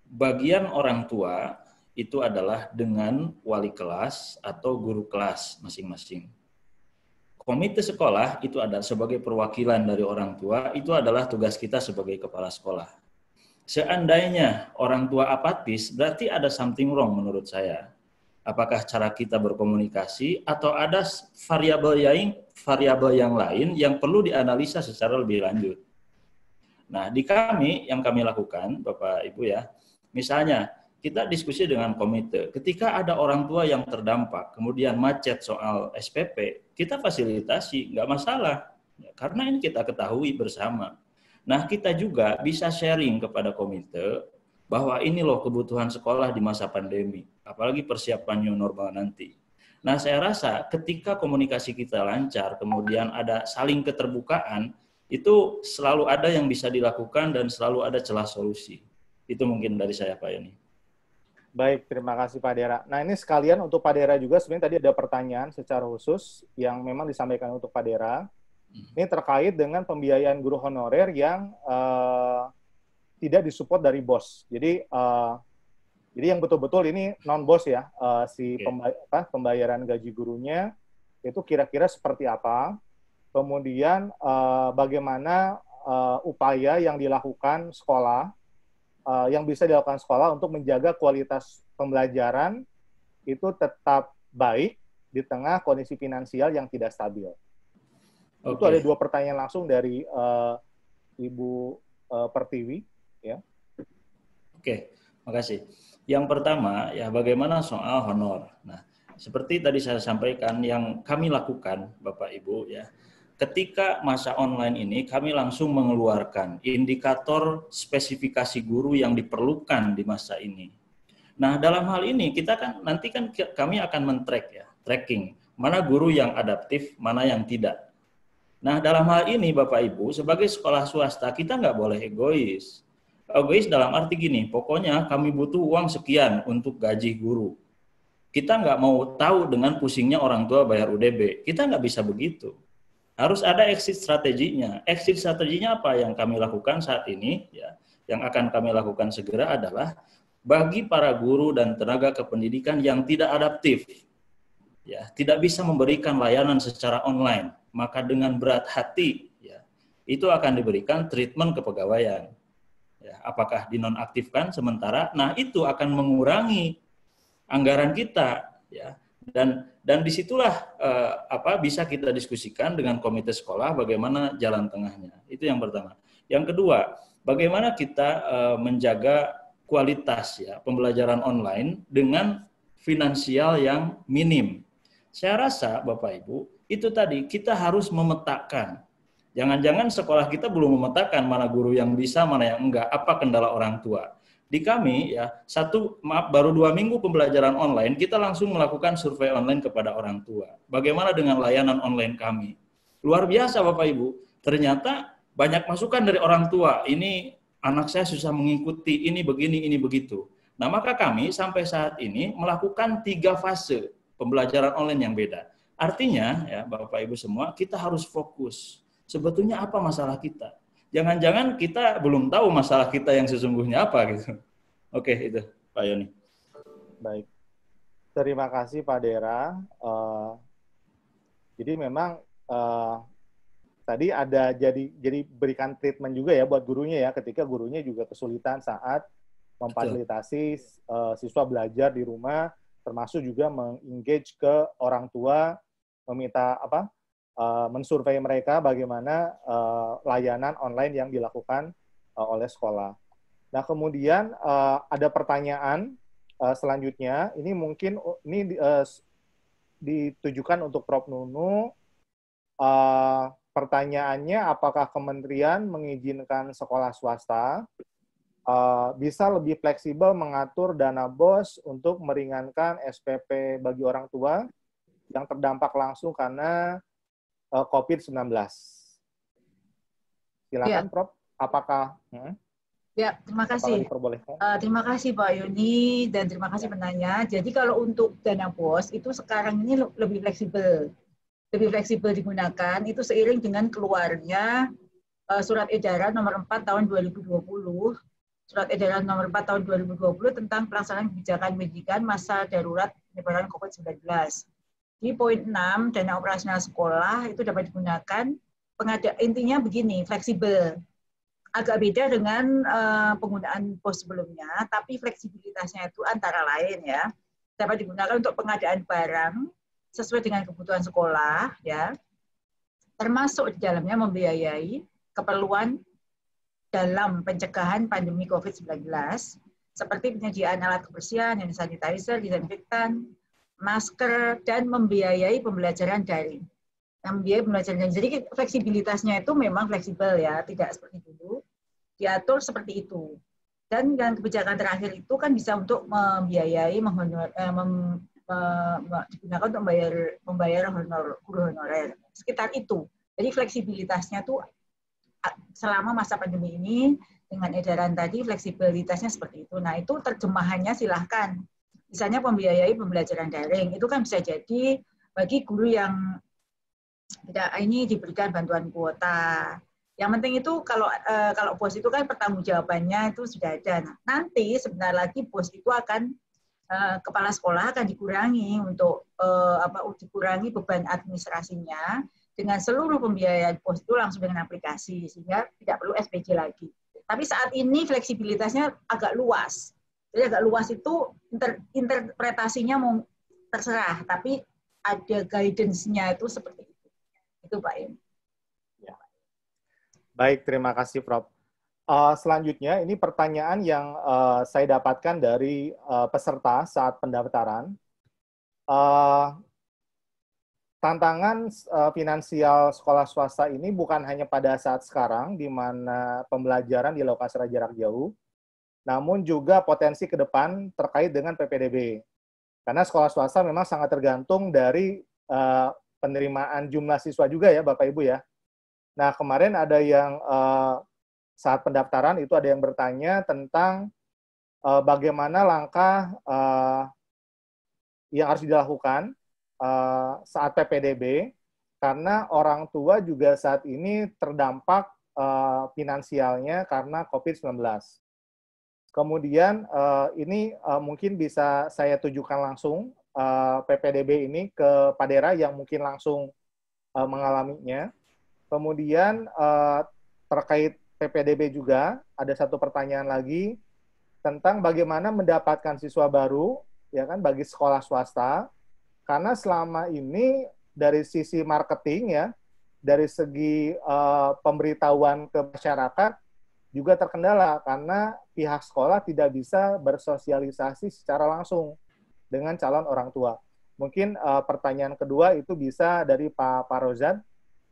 Bagian orang tua itu adalah dengan wali kelas atau guru kelas masing-masing. Komite sekolah itu ada sebagai perwakilan dari orang tua, itu adalah tugas kita sebagai kepala sekolah. Seandainya orang tua apatis, berarti ada something wrong menurut saya. Apakah cara kita berkomunikasi atau ada variabel yang lain yang perlu dianalisa secara lebih lanjut. Nah, di kami yang kami lakukan, Bapak Ibu ya, misalnya kita diskusi dengan komite. Ketika ada orang tua yang terdampak, kemudian macet soal SPP, kita fasilitasi, nggak masalah. Karena ini kita ketahui bersama. Nah, kita juga bisa sharing kepada komite bahwa ini loh kebutuhan sekolah di masa pandemi, apalagi persiapan new normal nanti. Nah, saya rasa ketika komunikasi kita lancar, kemudian ada saling keterbukaan, itu selalu ada yang bisa dilakukan dan selalu ada celah solusi. Itu mungkin dari saya, Pak Yoni. Baik, terima kasih Pak Dera. Nah ini sekalian untuk Pak Dera juga sebenarnya tadi ada pertanyaan secara khusus yang memang disampaikan untuk Pak Dera. Ini terkait dengan pembiayaan guru honorer yang tidak disupport dari BOS. Jadi yang betul-betul ini non-BOS ya, pembayaran gaji gurunya itu kira-kira seperti apa. Kemudian bagaimana upaya yang dilakukan sekolah, yang bisa dilakukan sekolah untuk menjaga kualitas pembelajaran itu tetap baik di tengah kondisi finansial yang tidak stabil. Okay. Itu ada dua pertanyaan langsung dari Ibu Pertiwi. Ya. Oke, makasih. Yang pertama, ya bagaimana soal honor. Nah, seperti tadi saya sampaikan, yang kami lakukan, Bapak Ibu, ya, ketika masa online ini, kami langsung mengeluarkan indikator spesifikasi guru yang diperlukan di masa ini. Nah, dalam hal ini, kita kan nanti kan kami akan men-track ya, tracking, mana guru yang adaptif, mana yang tidak. Nah, dalam hal ini, Bapak Ibu, sebagai sekolah swasta, kita nggak boleh egois. Egois dalam arti gini, pokoknya kami butuh uang sekian untuk gaji guru. kita nggak mau tahu dengan pusingnya orang tua bayar UDB. Kita nggak bisa begitu. Harus ada exit strateginya. Exit strateginya apa yang kami lakukan saat ini, ya, yang akan kami lakukan segera adalah bagi para guru dan tenaga kependidikan yang tidak adaptif, ya, tidak bisa memberikan layanan secara online, maka dengan berat hati, ya, itu akan diberikan treatment kepegawaian. Ya, apakah dinonaktifkan sementara? Nah, itu akan mengurangi anggaran kita, ya. Dan disitulah bisa kita diskusikan dengan komite sekolah bagaimana jalan tengahnya. Itu yang pertama. Yang kedua, bagaimana kita menjaga kualitas, ya, pembelajaran online dengan finansial yang minim. Saya rasa Bapak Ibu, itu tadi kita harus memetakan. Jangan-jangan sekolah kita belum memetakan mana guru yang bisa, mana yang enggak, apa kendala orang tua. Di kami, ya, baru 2 minggu pembelajaran online, kita langsung melakukan survei online kepada orang tua. Bagaimana dengan layanan online kami? Luar biasa Bapak Ibu, ternyata banyak masukan dari orang tua. Ini anak saya susah mengikuti, ini begini, ini begitu. Nah, maka kami sampai saat ini melakukan 3 fase pembelajaran online yang beda. Artinya, ya Bapak Ibu semua, kita harus fokus. Sebetulnya apa masalah kita? Jangan-jangan kita belum tahu masalah kita yang sesungguhnya apa gitu. Oke, itu Pak Yoni. Baik. Terima kasih Pak Dera. Jadi memang tadi ada jadi berikan treatment juga ya buat gurunya ya, ketika gurunya juga kesulitan saat memfasilitasi siswa belajar di rumah, termasuk juga mengengage ke orang tua, meminta mensurvei mereka bagaimana layanan online yang dilakukan oleh sekolah. Nah, kemudian ada pertanyaan selanjutnya. Ini mungkin ditujukan untuk Prof. Nunu. Pertanyaannya, apakah kementerian mengizinkan sekolah swasta bisa lebih fleksibel mengatur dana BOS untuk meringankan SPP bagi orang tua yang terdampak langsung karena COVID-19. Silakan, ya. Prof. Apakah? Ya, terima kasih. Terima kasih Pak Yoni dan terima kasih penanya. Jadi kalau untuk dana BOS itu sekarang ini lebih fleksibel digunakan itu seiring dengan keluarnya Surat Edaran Nomor 4 Tahun 2020. Surat Edaran Nomor 4 Tahun 2020 tentang pelaksanaan kebijakan pendidikan masa darurat penyebaran COVID-19. Di poin 6, dana operasional sekolah itu dapat digunakan, intinya begini, fleksibel. Agak beda dengan penggunaan BOS sebelumnya, tapi fleksibilitasnya itu antara lain ya, dapat digunakan untuk pengadaan barang sesuai dengan kebutuhan sekolah, ya, termasuk di dalamnya membiayai keperluan dalam pencegahan pandemi COVID-19, seperti penyediaan alat kebersihan, hand sanitizer, disinfektan, masker, dan membiayai pembelajaran daring. Jadi fleksibilitasnya itu memang fleksibel ya, tidak seperti dulu, diatur seperti itu. Dan dengan kebijakan terakhir itu kan bisa untuk membiayai, digunakan untuk membayar guru honorer, sekitar itu. Jadi fleksibilitasnya itu selama masa pandemi ini, dengan edaran tadi fleksibilitasnya seperti itu. Nah itu terjemahannya silahkan. Misalnya pembiayai pembelajaran daring, itu kan bisa jadi bagi guru yang tidak ini diberikan bantuan kuota. Yang penting itu kalau BOS itu kan pertanggungjawabannya itu sudah ada. Nah, nanti sebentar lagi BOS itu akan kepala sekolah akan dikurangi untuk dikurangi beban administrasinya dengan seluruh pembiayaan BOS itu langsung dengan aplikasi sehingga tidak perlu SPJ lagi. Tapi saat ini fleksibilitasnya agak luas. Jadi agak luas itu interpretasinya mau terserah, tapi ada guidance-nya itu seperti itu. Itu Pak Im. Ya. Baik, terima kasih Prof. Selanjutnya, ini pertanyaan yang saya dapatkan dari peserta saat pendaftaran. Tantangan finansial sekolah swasta ini bukan hanya pada saat sekarang, di mana pembelajaran dilakukan secara jarak jauh, namun juga potensi ke depan terkait dengan PPDB. Karena sekolah swasta memang sangat tergantung dari penerimaan jumlah siswa juga ya, Bapak Ibu ya. Nah, kemarin ada yang saat pendaftaran itu ada yang bertanya tentang bagaimana langkah yang harus dilakukan saat PPDB, karena orang tua juga saat ini terdampak finansialnya karena COVID-19. Kemudian ini mungkin bisa saya tujukan langsung PPDB ini ke Pak Dera yang mungkin langsung mengalaminya. Kemudian terkait PPDB juga ada satu pertanyaan lagi tentang bagaimana mendapatkan siswa baru, ya kan, bagi sekolah swasta, karena selama ini dari sisi marketing ya, dari segi pemberitahuan ke masyarakat juga terkendala karena pihak sekolah tidak bisa bersosialisasi secara langsung dengan calon orang tua. Mungkin pertanyaan kedua itu bisa dari Pak Parozan.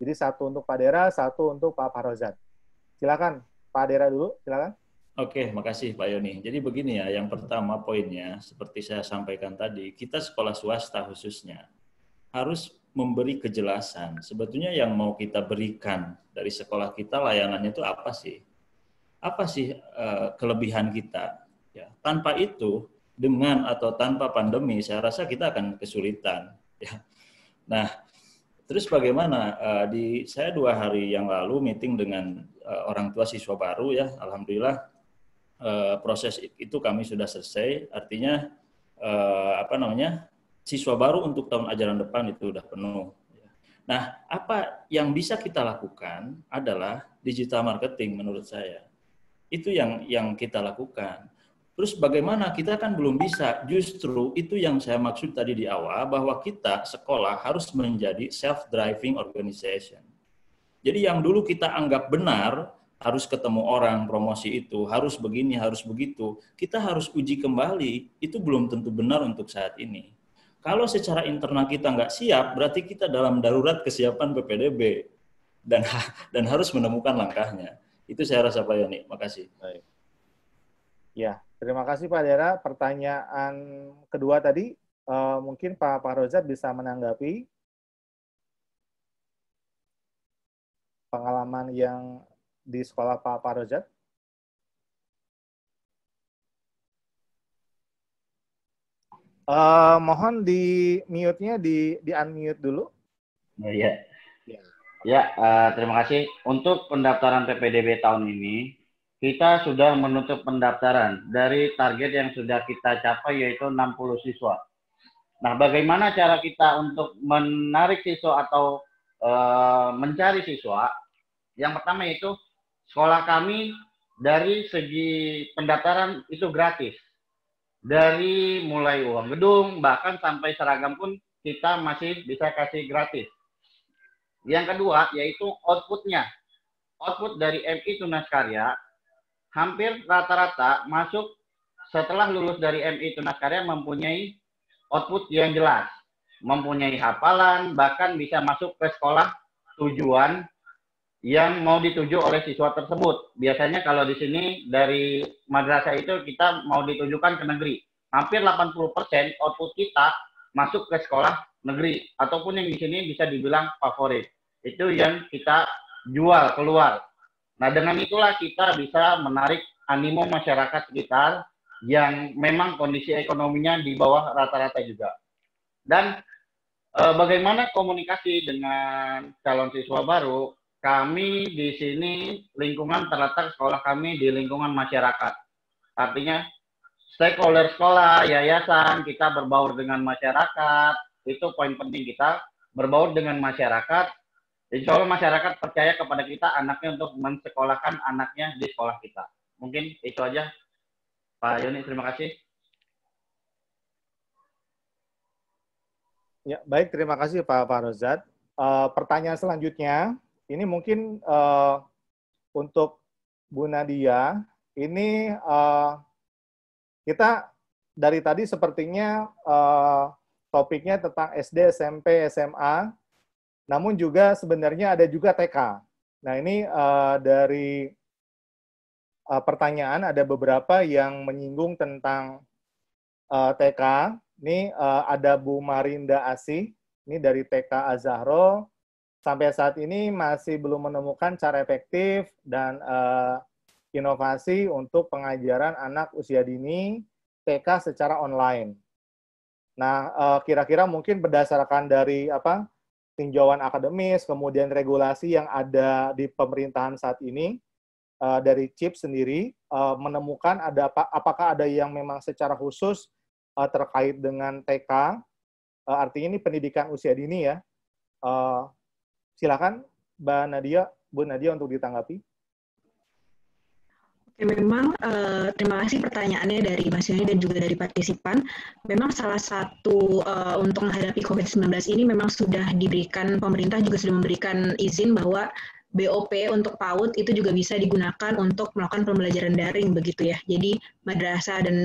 Jadi satu untuk Pak Dera, satu untuk Pak Parozan. Silakan Pak Dera dulu, silakan. Oke, makasih Pak Yoni. Jadi begini ya, yang pertama poinnya seperti saya sampaikan tadi, kita sekolah swasta khususnya harus memberi kejelasan. Sebetulnya yang mau kita berikan dari sekolah kita layanannya itu apa sih? Apa sih kelebihan kita? Ya, tanpa itu, dengan atau tanpa pandemi, saya rasa kita akan kesulitan. Ya. Nah, terus bagaimana? Saya 2 hari yang lalu meeting dengan orang tua siswa baru ya, alhamdulillah proses itu kami sudah selesai. Artinya siswa baru untuk tahun ajaran depan itu sudah penuh. Nah, apa yang bisa kita lakukan adalah digital marketing menurut saya. Itu yang kita lakukan. Terus bagaimana? Kita kan belum bisa. Justru itu yang saya maksud tadi di awal, bahwa kita sekolah harus menjadi self-driving organization. Jadi yang dulu kita anggap benar, harus ketemu orang, promosi itu, harus begini, harus begitu, kita harus uji kembali, itu belum tentu benar untuk saat ini. Kalau secara internal kita nggak siap, berarti kita dalam darurat kesiapan PPDB dan harus menemukan langkahnya. Itu saya rasa Pak Yoni. Makasih. Baik. Ya, terima kasih Pak Dera. Pertanyaan kedua tadi, mungkin Pak Parozat bisa menanggapi pengalaman yang di sekolah Pak Parozat. Mohon di mute-nya di unmute dulu. Ya, terima kasih. Untuk pendaftaran PPDB tahun ini, kita sudah menutup pendaftaran dari target yang sudah kita capai, yaitu 60 siswa. Nah, bagaimana cara kita untuk menarik siswa atau mencari siswa? Yang pertama itu, sekolah kami dari segi pendaftaran itu gratis. Dari mulai uang gedung, bahkan sampai seragam pun kita masih bisa kasih gratis. Yang kedua, yaitu output-nya. Output dari MI Tunas Karya, hampir rata-rata masuk setelah lulus dari MI Tunas Karya mempunyai output yang jelas. Mempunyai hafalan, bahkan bisa masuk ke sekolah tujuan yang mau dituju oleh siswa tersebut. Biasanya kalau di sini dari madrasah itu kita mau ditujukan ke negeri. Hampir 80% output kita masuk ke sekolah negeri, ataupun yang di sini bisa dibilang favorit. Itu yang kita jual keluar. Nah, dengan itulah kita bisa menarik animo masyarakat sekitar yang memang kondisi ekonominya di bawah rata-rata juga. Dan bagaimana komunikasi dengan calon siswa baru? Kami di sini lingkungan terletak sekolah kami di lingkungan masyarakat. Artinya stakeholder sekolah, yayasan, kita berbaur dengan masyarakat. Itu poin penting kita, berbaur dengan masyarakat. Insya Allah masyarakat percaya kepada kita anaknya untuk mensekolahkan anaknya di sekolah kita. Mungkin itu aja Pak Yoni, terima kasih. Ya, baik, terima kasih Pak Parozat. Pertanyaan selanjutnya, ini mungkin untuk Bu Nadia, ini kita dari tadi sepertinya topiknya tentang SD, SMP, SMA, namun juga sebenarnya ada juga TK. Nah, ini dari pertanyaan ada beberapa yang menyinggung tentang TK. Ini ada Bu Marinda Asih, ini dari TK Azahro. Sampai saat ini masih belum menemukan cara efektif dan inovasi untuk pengajaran anak usia dini TK secara online. Nah, kira-kira mungkin berdasarkan dari tinjauan akademis, kemudian regulasi yang ada di pemerintahan saat ini, dari CIPS sendiri menemukan apakah ada yang memang secara khusus terkait dengan TK, artinya ini pendidikan usia dini ya. Silakan Bu Nadia untuk ditanggapi. Memang terima kasih pertanyaannya dari Mas Yoni dan juga dari partisipan. Memang salah satu untuk menghadapi COVID-19 ini memang sudah diberikan, pemerintah juga sudah memberikan izin bahwa BOP untuk PAUD itu juga bisa digunakan untuk melakukan pembelajaran daring begitu ya. Jadi madrasah dan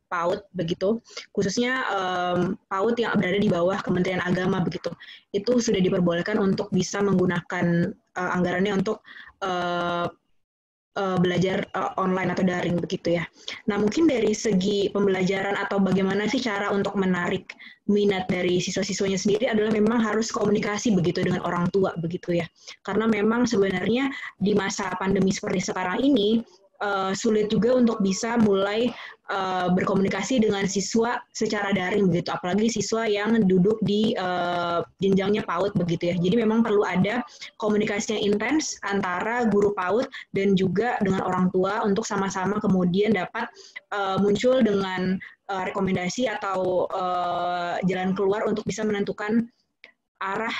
PAUD begitu, khususnya PAUD yang berada di bawah Kementerian Agama begitu, itu sudah diperbolehkan untuk bisa menggunakan anggarannya untuk belajar online atau daring begitu ya. Nah mungkin dari segi pembelajaran atau bagaimana sih cara untuk menarik minat dari siswa-siswanya sendiri adalah memang harus komunikasi begitu dengan orang tua begitu ya. Karena memang sebenarnya di masa pandemi seperti sekarang ini sulit juga untuk bisa mulai berkomunikasi dengan siswa secara daring begitu, apalagi siswa yang duduk di jenjangnya PAUD begitu ya. Jadi memang perlu ada komunikasi yang intens antara guru PAUD dan juga dengan orang tua untuk sama-sama kemudian dapat muncul dengan rekomendasi atau jalan keluar untuk bisa menentukan arah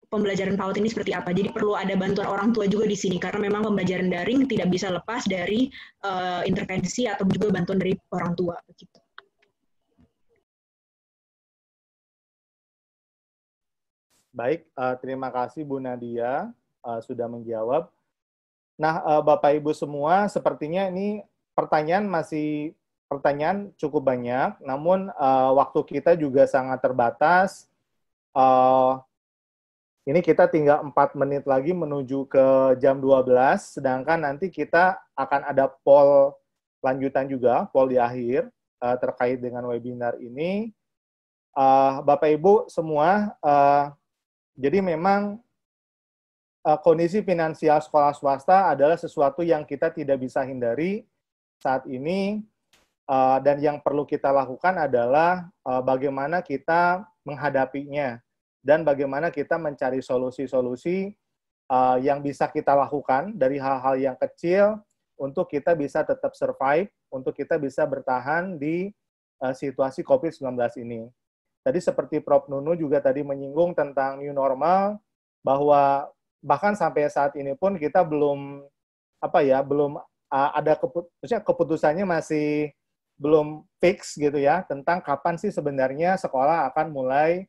pembelajaran PAUD ini seperti apa. Jadi perlu ada bantuan orang tua juga di sini, karena memang pembelajaran daring tidak bisa lepas dari intervensi atau juga bantuan dari orang tua. Begitu. Baik, terima kasih Bu Nadia sudah menjawab. Nah, Bapak Ibu semua, sepertinya ini pertanyaan cukup banyak, namun waktu kita juga sangat terbatas. Ini kita tinggal 4 menit lagi menuju ke jam 12, sedangkan nanti kita akan ada poll lanjutan juga, poll di akhir, terkait dengan webinar ini. Bapak Ibu semua, jadi memang kondisi finansial sekolah swasta adalah sesuatu yang kita tidak bisa hindari saat ini, dan yang perlu kita lakukan adalah bagaimana kita menghadapinya, dan bagaimana kita mencari solusi-solusi yang bisa kita lakukan dari hal-hal yang kecil untuk kita bisa tetap survive, untuk kita bisa bertahan di situasi COVID-19 ini. Tadi seperti Prof. Nunu juga tadi menyinggung tentang new normal, bahwa bahkan sampai saat ini pun kita belum ada keputusannya masih belum fix gitu ya, tentang kapan sih sebenarnya sekolah akan mulai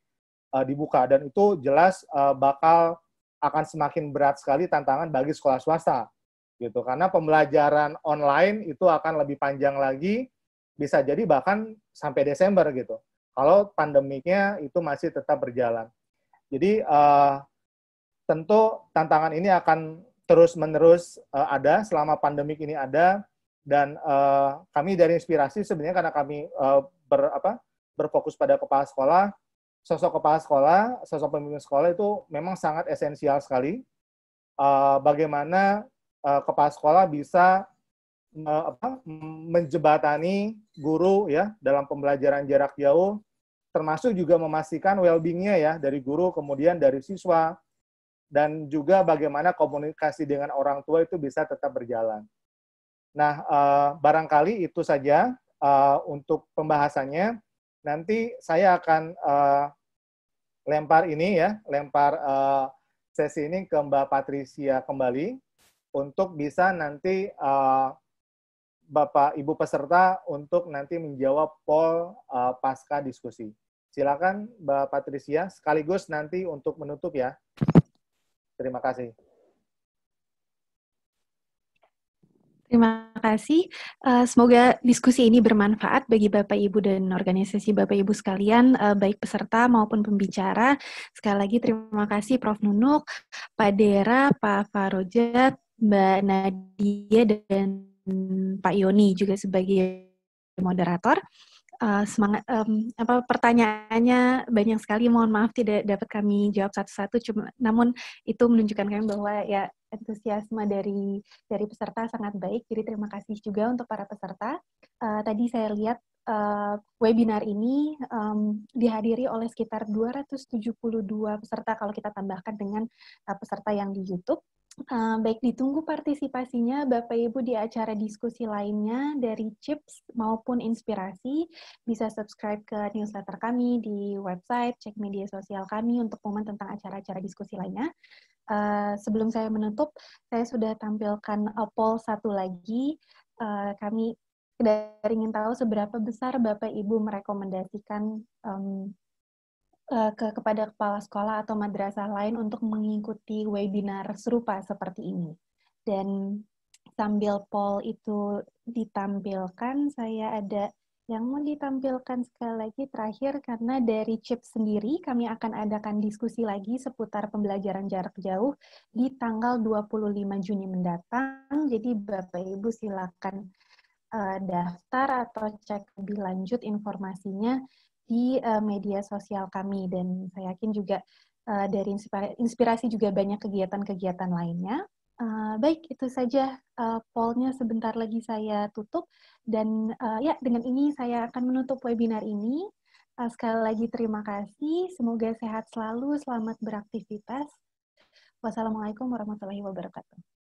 dibuka, dan itu jelas bakal akan semakin berat sekali tantangan bagi sekolah swasta gitu, karena pembelajaran online itu akan lebih panjang lagi, bisa jadi bahkan sampai Desember gitu kalau pandemiknya itu masih tetap berjalan. Jadi tentu tantangan ini akan terus-menerus ada selama pandemik ini ada, dan kami dari Inspirasi sebenarnya karena kami berfokus pada kepala sekolah, sosok kepala sekolah, sosok pemimpin sekolah itu memang sangat esensial sekali. Bagaimana kepala sekolah bisa menjebatani guru ya dalam pembelajaran jarak jauh, termasuk juga memastikan well-being-nya ya dari guru, kemudian dari siswa, dan juga bagaimana komunikasi dengan orang tua itu bisa tetap berjalan. Nah, barangkali itu saja untuk pembahasannya. Nanti saya akan lempar sesi ini ke Mbak Patricia kembali untuk bisa nanti Bapak Ibu peserta untuk nanti menjawab poll pasca diskusi. Silakan Mbak Patricia, sekaligus nanti untuk menutup ya. Terima kasih. Terima kasih. Semoga diskusi ini bermanfaat bagi Bapak Ibu dan organisasi Bapak Ibu sekalian, baik peserta maupun pembicara. Sekali lagi terima kasih Prof. Nunuk, Pak Dera, Pak Farojat, Mbak Nadia, dan Pak Yoni juga sebagai moderator. Pertanyaannya banyak sekali, mohon maaf tidak dapat kami jawab satu-satu, namun itu menunjukkan kami bahwa ya antusiasme dari peserta sangat baik, jadi terima kasih juga untuk para peserta. Tadi saya lihat webinar ini dihadiri oleh sekitar 272 peserta kalau kita tambahkan dengan peserta yang di YouTube. Baik, ditunggu partisipasinya Bapak Ibu di acara diskusi lainnya dari CHIPS maupun Inspirasi. Bisa subscribe ke newsletter kami di website, cek media sosial kami untuk momen tentang acara-acara diskusi lainnya. Sebelum saya menutup, saya sudah tampilkan poll satu lagi. Kami ingin tahu seberapa besar Bapak Ibu merekomendasikan kepada kepala sekolah atau madrasah lain untuk mengikuti webinar serupa seperti ini. Dan sambil poll itu ditampilkan, saya ada yang mau ditampilkan sekali lagi terakhir, karena dari CHIPS sendiri kami akan adakan diskusi lagi seputar pembelajaran jarak jauh di tanggal 25 Juni mendatang. Jadi Bapak Ibu silakan daftar atau cek lebih lanjut informasinya di media sosial kami, dan saya yakin juga dari Inspirasi juga banyak kegiatan-kegiatan lainnya. Baik, itu saja poll-nya, sebentar lagi saya tutup, dan ya dengan ini saya akan menutup webinar ini. Sekali lagi terima kasih, semoga sehat selalu, selamat beraktivitas. Wassalamualaikum warahmatullahi wabarakatuh.